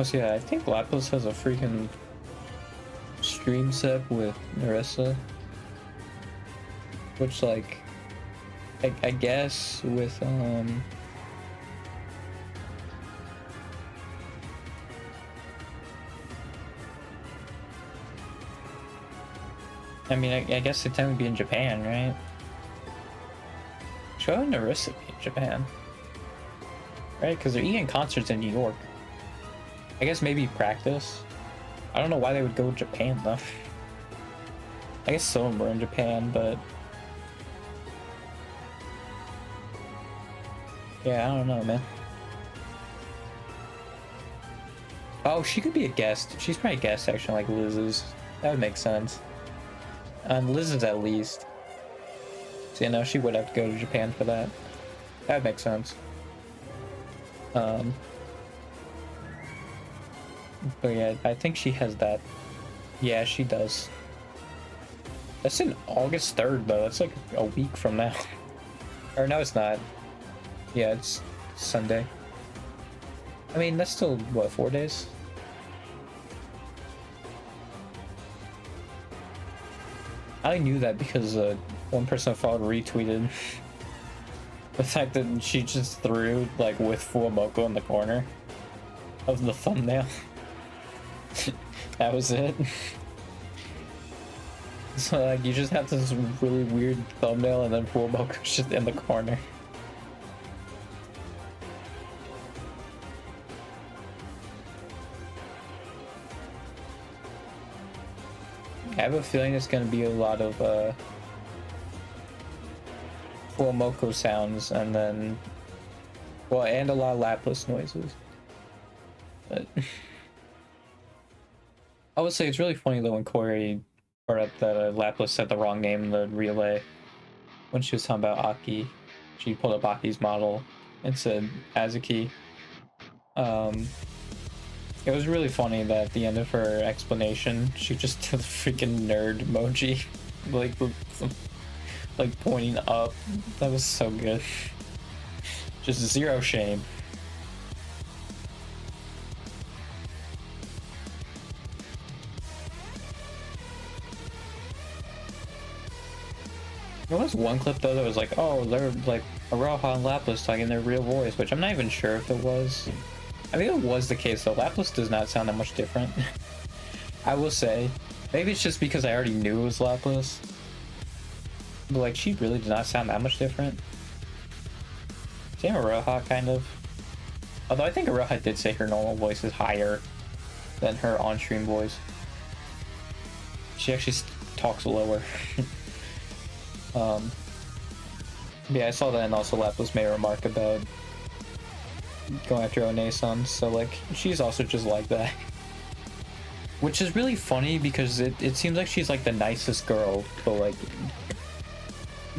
So yeah, I think Lapis has a freaking stream set with Narissa, which like I guess with I mean I guess they tend to be in Japan, right? Should Narissa be in Japan? Right, because they're eating concerts in New York. I guess maybe practice. I don't know why they would go to Japan though. I guess some of them were in Japan, but yeah, I don't know, man. Oh, she could be a guest. She's probably a guest section like Liz's. That would make sense. Liz's at least. So, you know, she would have to go to Japan for that. That would make sense. But yeah, I think she has that. Yeah, she does. That's in August 3rd, though. That's like a week from now. Or no, it's not. Yeah, it's Sunday. I mean, that's still, what, 4 days? I knew that because one person I followed retweeted the fact that she just threw, like, with Fuamoko in the corner of the thumbnail. That was it. So, like, you just have this really weird thumbnail and then Fuamoko's just in the corner. I have a feeling it's going to be a lot of Fuamoko sounds and then, well, and a lot of Lapras noises. But I would say it's really funny though when Corey brought up that Lapras said the wrong name in the relay when she was talking about Aki. She pulled up Aki's model and said Azuki. It was really funny that at the end of her explanation, she just did the freaking nerd emoji, like pointing up. That was so good. Just zero shame. There was one clip though that was like, oh, they're like Aroha and Lapras talking in their real voice, which I'm not even sure if it was. I think it was the case though. Lapras does not sound that much different. I will say, maybe it's just because I already knew it was Lapras. But like, she really did not sound that much different. Same Aroha, kind of. Although I think Aroha did say her normal voice is higher than her on-stream voice. She actually talks lower. Yeah, I saw that, and also Lapras made a remark about going after Onesan, so like, she's also just like that. Which is really funny because it seems like she's like the nicest girl, but like,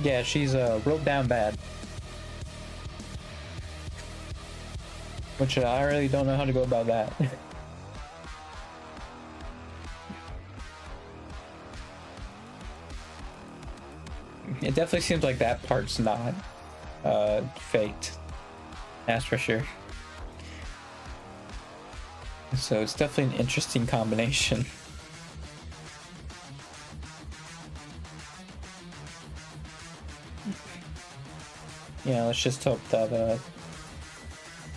yeah, she's real down bad. Which I really don't know how to go about that. It definitely seems like that part's not faked. That's for sure. So it's definitely an interesting combination. Yeah, let's just hope that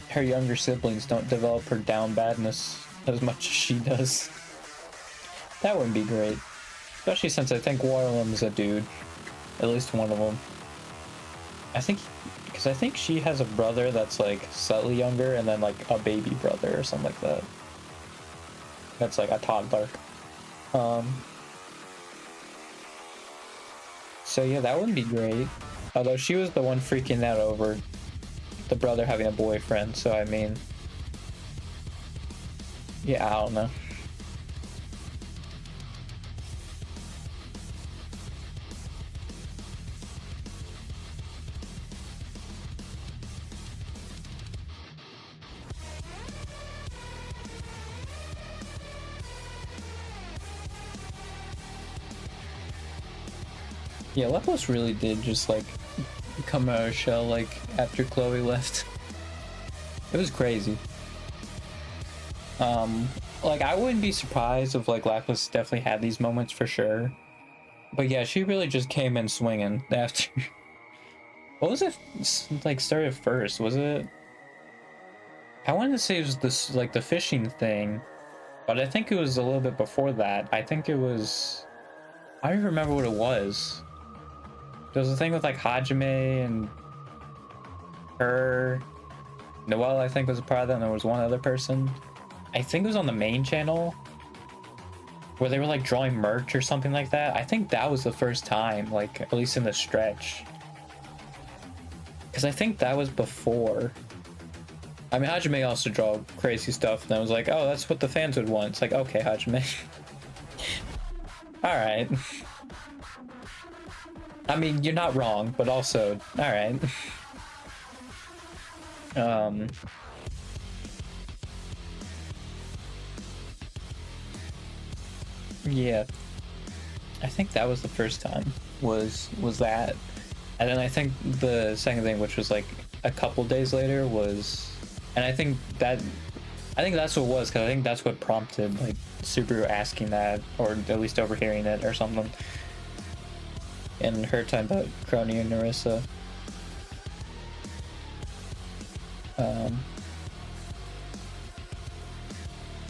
her younger siblings don't develop her down badness as much as she does. That wouldn't be great. Especially since I think Warlam's a dude. At least one of them. I think, because I think she has a brother that's like slightly younger and then like a baby brother or something like that. That's like a toddler. So yeah, that wouldn't be great. Although she was the one freaking out over the brother having a boyfriend, so I mean, yeah, I don't know. Yeah, Lapras really did just like come out of shell like after Chloe left. It was crazy. Like I wouldn't be surprised if like Lapras definitely had these moments for sure. But yeah, she really just came in swinging after. What was it like started first? Was it? I wanted to say it was this like the fishing thing, but I think it was a little bit before that. I think it was. I don't even remember what it was. There was a thing with like Hajime and her. Noelle, I think, was a part of that, and there was one other person. I think it was on the main channel where they were like drawing merch or something like that. I think that was the first time, like at least in the stretch. Because I think that was before. I mean, Hajime also draw crazy stuff, and I was like, oh, that's what the fans would want. It's like, okay, Hajime. All right. I mean, you're not wrong, but also, all right. Yeah, I think that was the first time. Was that, and then I think the second thing, which was like a couple days later, was, and I think that's what it was, because I think that's what prompted like Subaru asking that, or at least overhearing it or something. And her time about Crony and Narissa.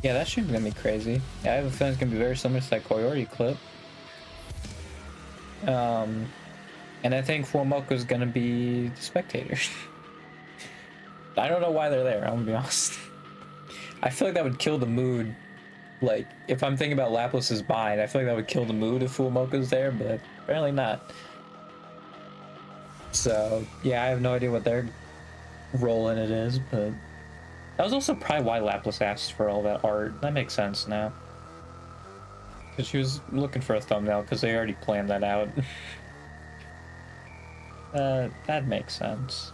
Yeah, that shit's gonna be crazy. Yeah, I have a feeling it's gonna be very similar to that Koyori clip. And I think Fuomoko's gonna be the spectator. I don't know why they're there, I'm gonna be honest. I feel like that would kill the mood. Like, if I'm thinking about Laplace's mind, I feel like that would kill the mood if Fuomoko's there, but apparently not. So, yeah, I have no idea what their role in it is, but that was also probably why Laplace asked for all that art. That makes sense now. Because she was looking for a thumbnail, because they already planned that out. That makes sense.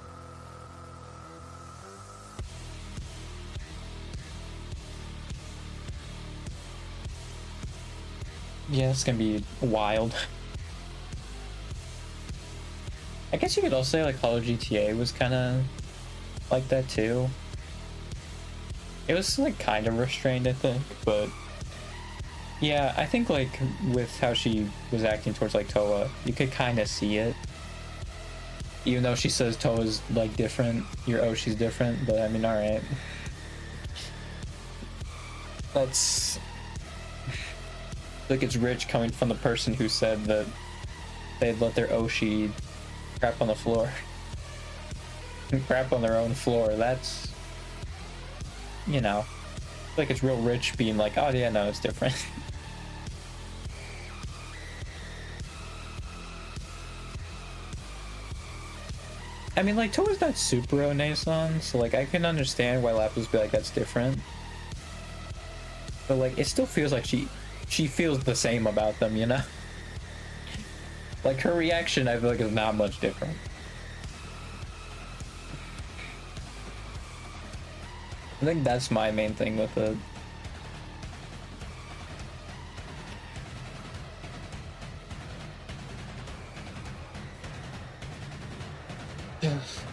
Yeah, it's gonna be wild. I guess you could also say like Hollow GTA was kind of like that too. It was like kind of restrained, I think, but yeah, I think like with how she was acting towards like Toa, you could kind of see it. Even though she says Toa's like different, she's different, but I mean, all right. That's like, it's rich coming from the person who said that they'd let their Oshi crap on the floor. Crap on their own floor. That's, you know, like it's real rich being like, oh yeah, no, it's different. I mean, like, Toa's not super Onesan, so like I can understand why Lapis would be like, that's different. But like, it still feels like she feels the same about them, you know? Like, her reaction, I feel like, is not much different. I think that's my main thing with it. Yes.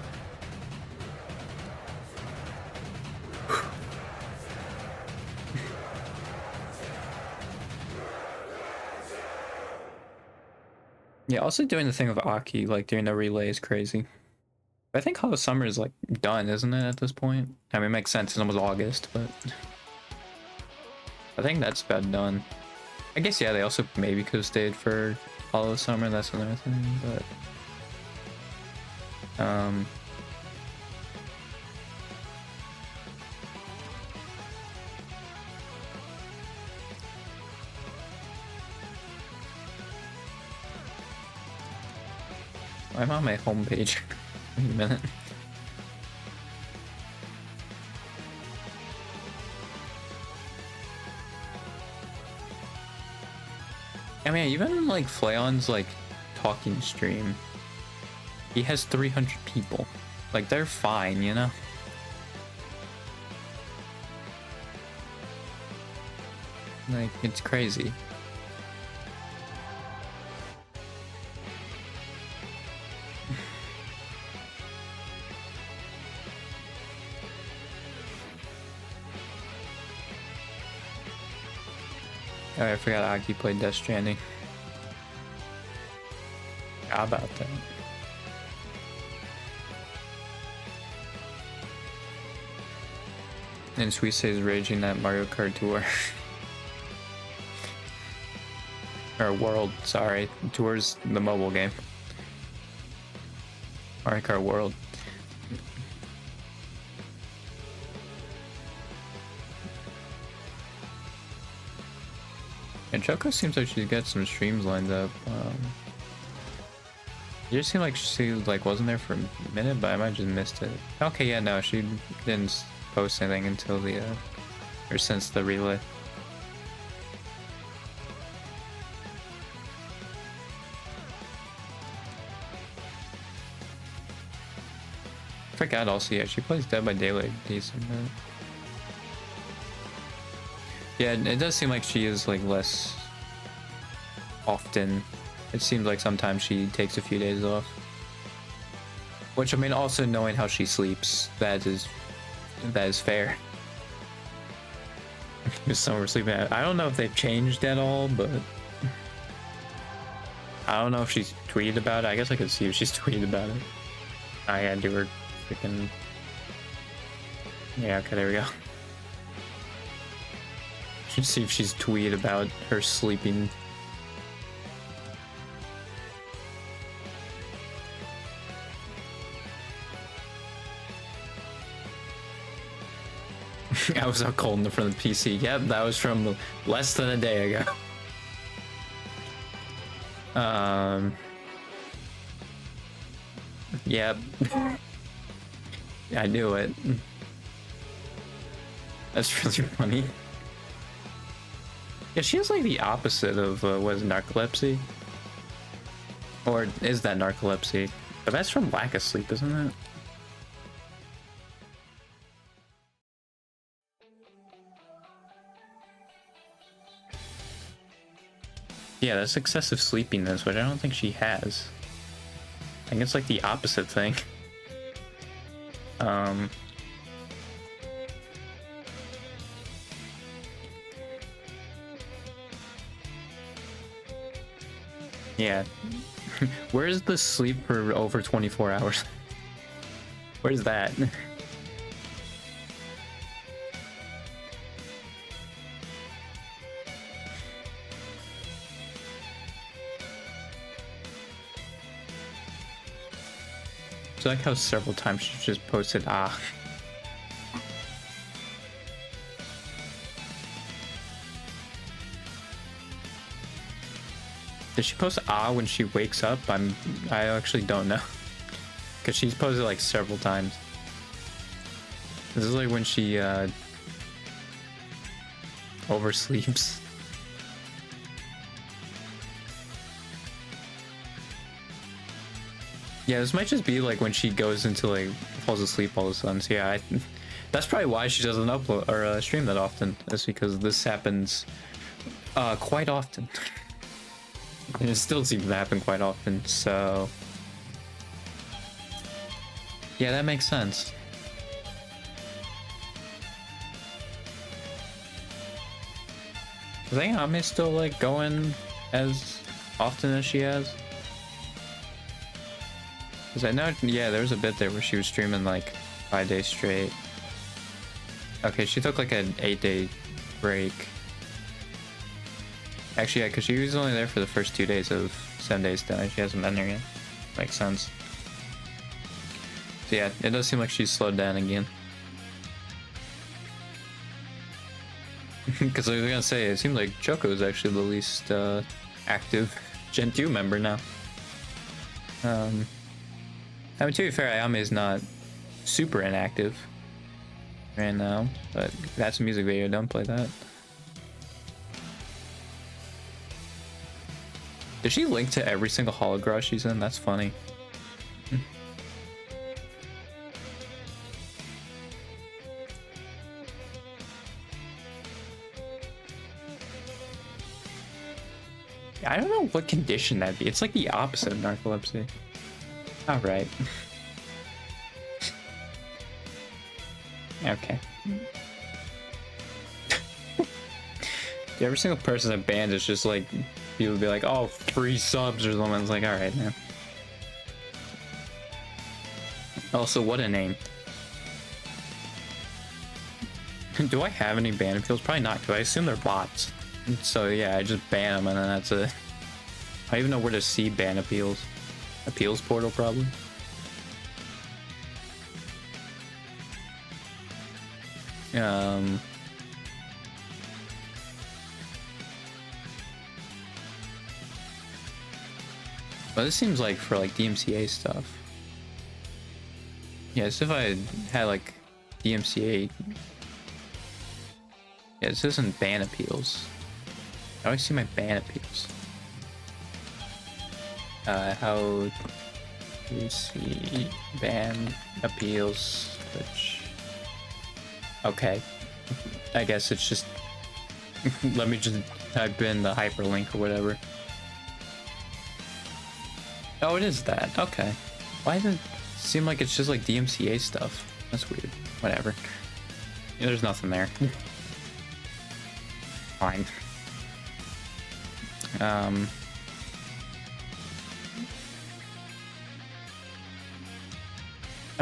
Yeah, also doing the thing with Aki, like doing the relay is crazy. I think Hollow Summer is like done, isn't it, at this point? I mean, it makes sense, it's almost August, but I think that's about done. I guess, yeah, they also maybe could have stayed for Hollow Summer, that's another thing, but I'm on my homepage. Wait a minute. I mean, even like Flaon's like talking stream, he has 300 people. Like, they're fine, you know? Like, it's crazy. Oh, I forgot Aki played Death Stranding. How about that? And Suisse is raging that Mario Kart Tour. Or World, sorry. Tour's the mobile game. Mario Kart World. And Choco seems like she's got some streams lined up. It just seemed like she like wasn't there for a minute, but I might just missed it. Okay, yeah, no, she didn't post anything until the or since the relay. I forgot also, yeah, she plays Dead by Daylight decent. Yeah, it does seem like she is like less often. It seems like sometimes she takes a few days off. Which, I mean, also knowing how she sleeps, that is fair. Some were sleeping at, I don't know if they've changed at all, but I don't know if she's tweeted about it. I guess I could see if she's tweeted about it. I gotta do her freaking. Yeah, okay, there we go. Should see if she's tweeted about her sleeping. I was out cold in the front of the PC. Yep, that was from less than a day ago. Yep. I knew it. That's really funny. Yeah, she has like the opposite of what is narcolepsy? Or is that narcolepsy? But that's from lack of sleep, isn't it? Yeah, that's excessive sleepiness, which I don't think she has. I think it's like the opposite thing. Yeah. Where's the sleep for over 24 hours? Where's that? It's like how several times she just posted ah. Did she post ah when she wakes up? I actually don't know. Cause she's posted like several times. This is like when she oversleeps. Yeah, this might just be like when she goes into like falls asleep all of a sudden. So yeah, that's probably why she doesn't upload or stream that often. That's because this happens quite often. And it still seems to happen quite often. So yeah, that makes sense. Is Ayame still like going as often as she has? Because I know, yeah, there was a bit there where she was streaming like 5 days straight. Okay, she took like an 8-day break. Actually, yeah, because she was only there for the first 2 days of 7 days then. She hasn't been there yet. Makes sense. So yeah, it does seem like she's slowed down again. Because I was gonna say, it seems like Choco is actually the least active Gen 2 member now. I mean, to be fair, Ayame is not super inactive right now, but that's a music video, don't play that. Did she link to every single hologram she's in? That's funny. I don't know what condition that'd be. It's like the opposite of narcolepsy. Alright. Okay. Every single person at band is just like, people would be like, oh, 3 subs or something. It's like, alright, man. Also, what a name. Do I have any ban appeals? Probably not, because I assume they're bots. So yeah, I just ban them and then that's it. I don't even know where to see ban appeals. Appeals portal, probably. But this seems like for like DMCA stuff. Yes, if I had like DMCA. Yeah, this isn't ban appeals. I always see my ban appeals. How do you see ban appeals? Which, okay, I guess it's just. Let me just type in the hyperlink or whatever. Oh, it is that. Okay. Why does it seem like it's just like DMCA stuff? That's weird. Whatever. Yeah, there's nothing there. Fine. I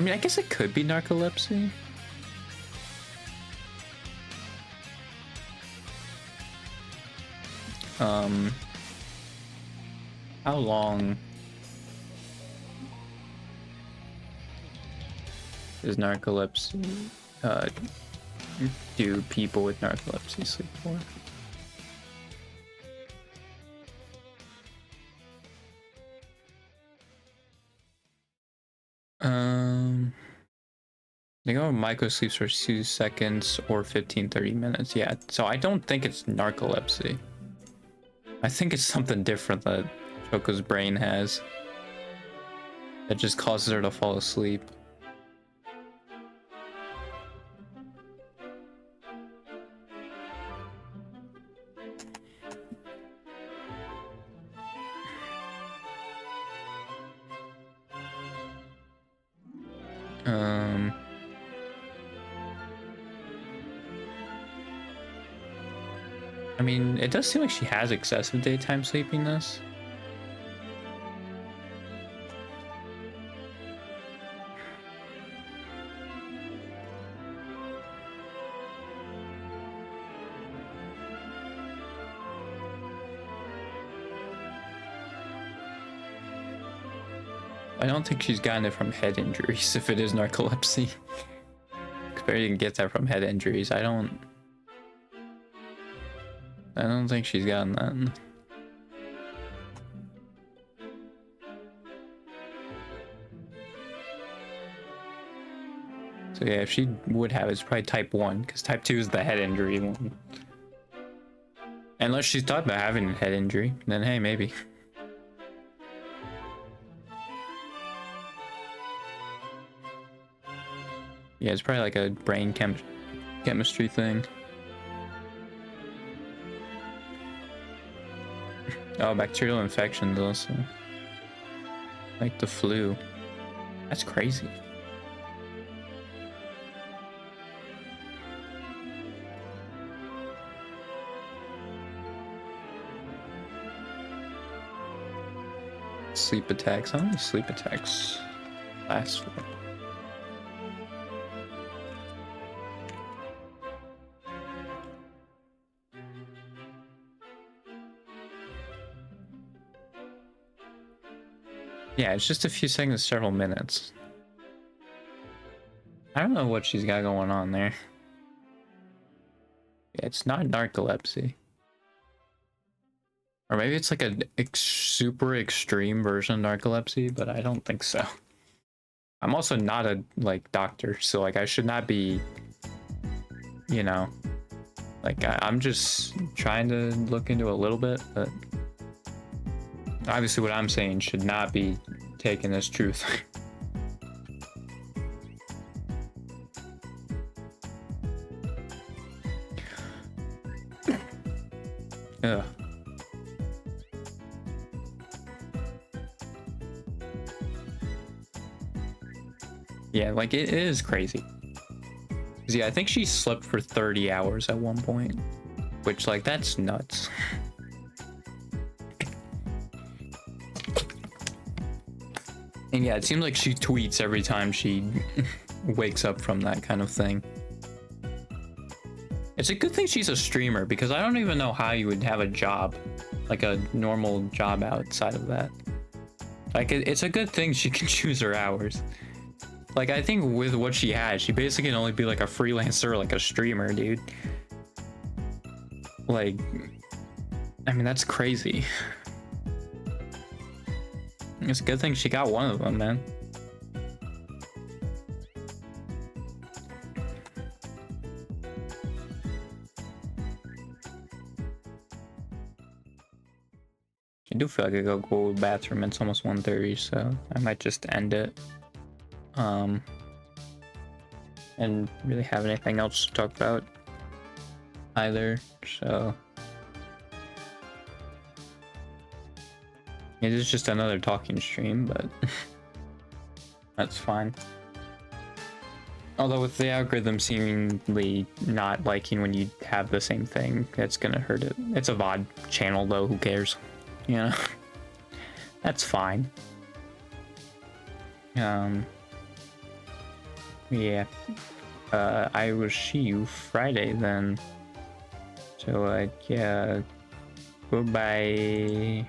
mean, I guess it could be narcolepsy. How long is narcolepsy, do people with narcolepsy sleep for? They go micro sleeps for 2 seconds or 15-30 minutes. Yeah, so I don't think it's narcolepsy. I think it's something different that Choco's brain has that just causes her to fall asleep. I mean, it does seem like she has excessive daytime sleepiness. I don't think she's gotten it from head injuries if it is narcolepsy. Because you can get that from head injuries. I don't think she's gotten that. So yeah, if she would have, it's probably type 1, because type 2 is the head injury one. Unless she's thought about having a head injury, then hey, maybe. Yeah, it's probably like a brain chemistry thing. Oh, bacterial infections also. Like the flu. That's crazy. Sleep attacks. How many sleep attacks last for? Yeah, it's just a few seconds, several minutes. I don't know what she's got going on there. Yeah, it's not narcolepsy. Or maybe it's like a super extreme version of narcolepsy, but I don't think so. I'm also not a doctor, so I should not be, you know, I'm just trying to look into a little bit, but obviously what I'm saying should not be taken as truth. Ugh. Yeah, it is crazy. 'Cause yeah, I think she slept for 30 hours at one point, which that's nuts. And yeah, it seems like she tweets every time she wakes up from that kind of thing. It's a good thing she's a streamer, because I don't even know how you would have a job, like a normal job outside of that. It's a good thing she can choose her hours. I think with what she has, she basically can only be like a freelancer, like a streamer, dude. I mean, that's crazy. It's a good thing she got one of them, man. I do feel like I gotta go to the bathroom. It's almost 1:30, so I might just end it. And really have anything else to talk about either, so it is just another talking stream, but that's fine. Although with the algorithm seemingly not liking when you have the same thing, it's gonna hurt it. It's a VOD channel though, who cares? You know? That's fine. Yeah. I will see you Friday then. So yeah. Goodbye.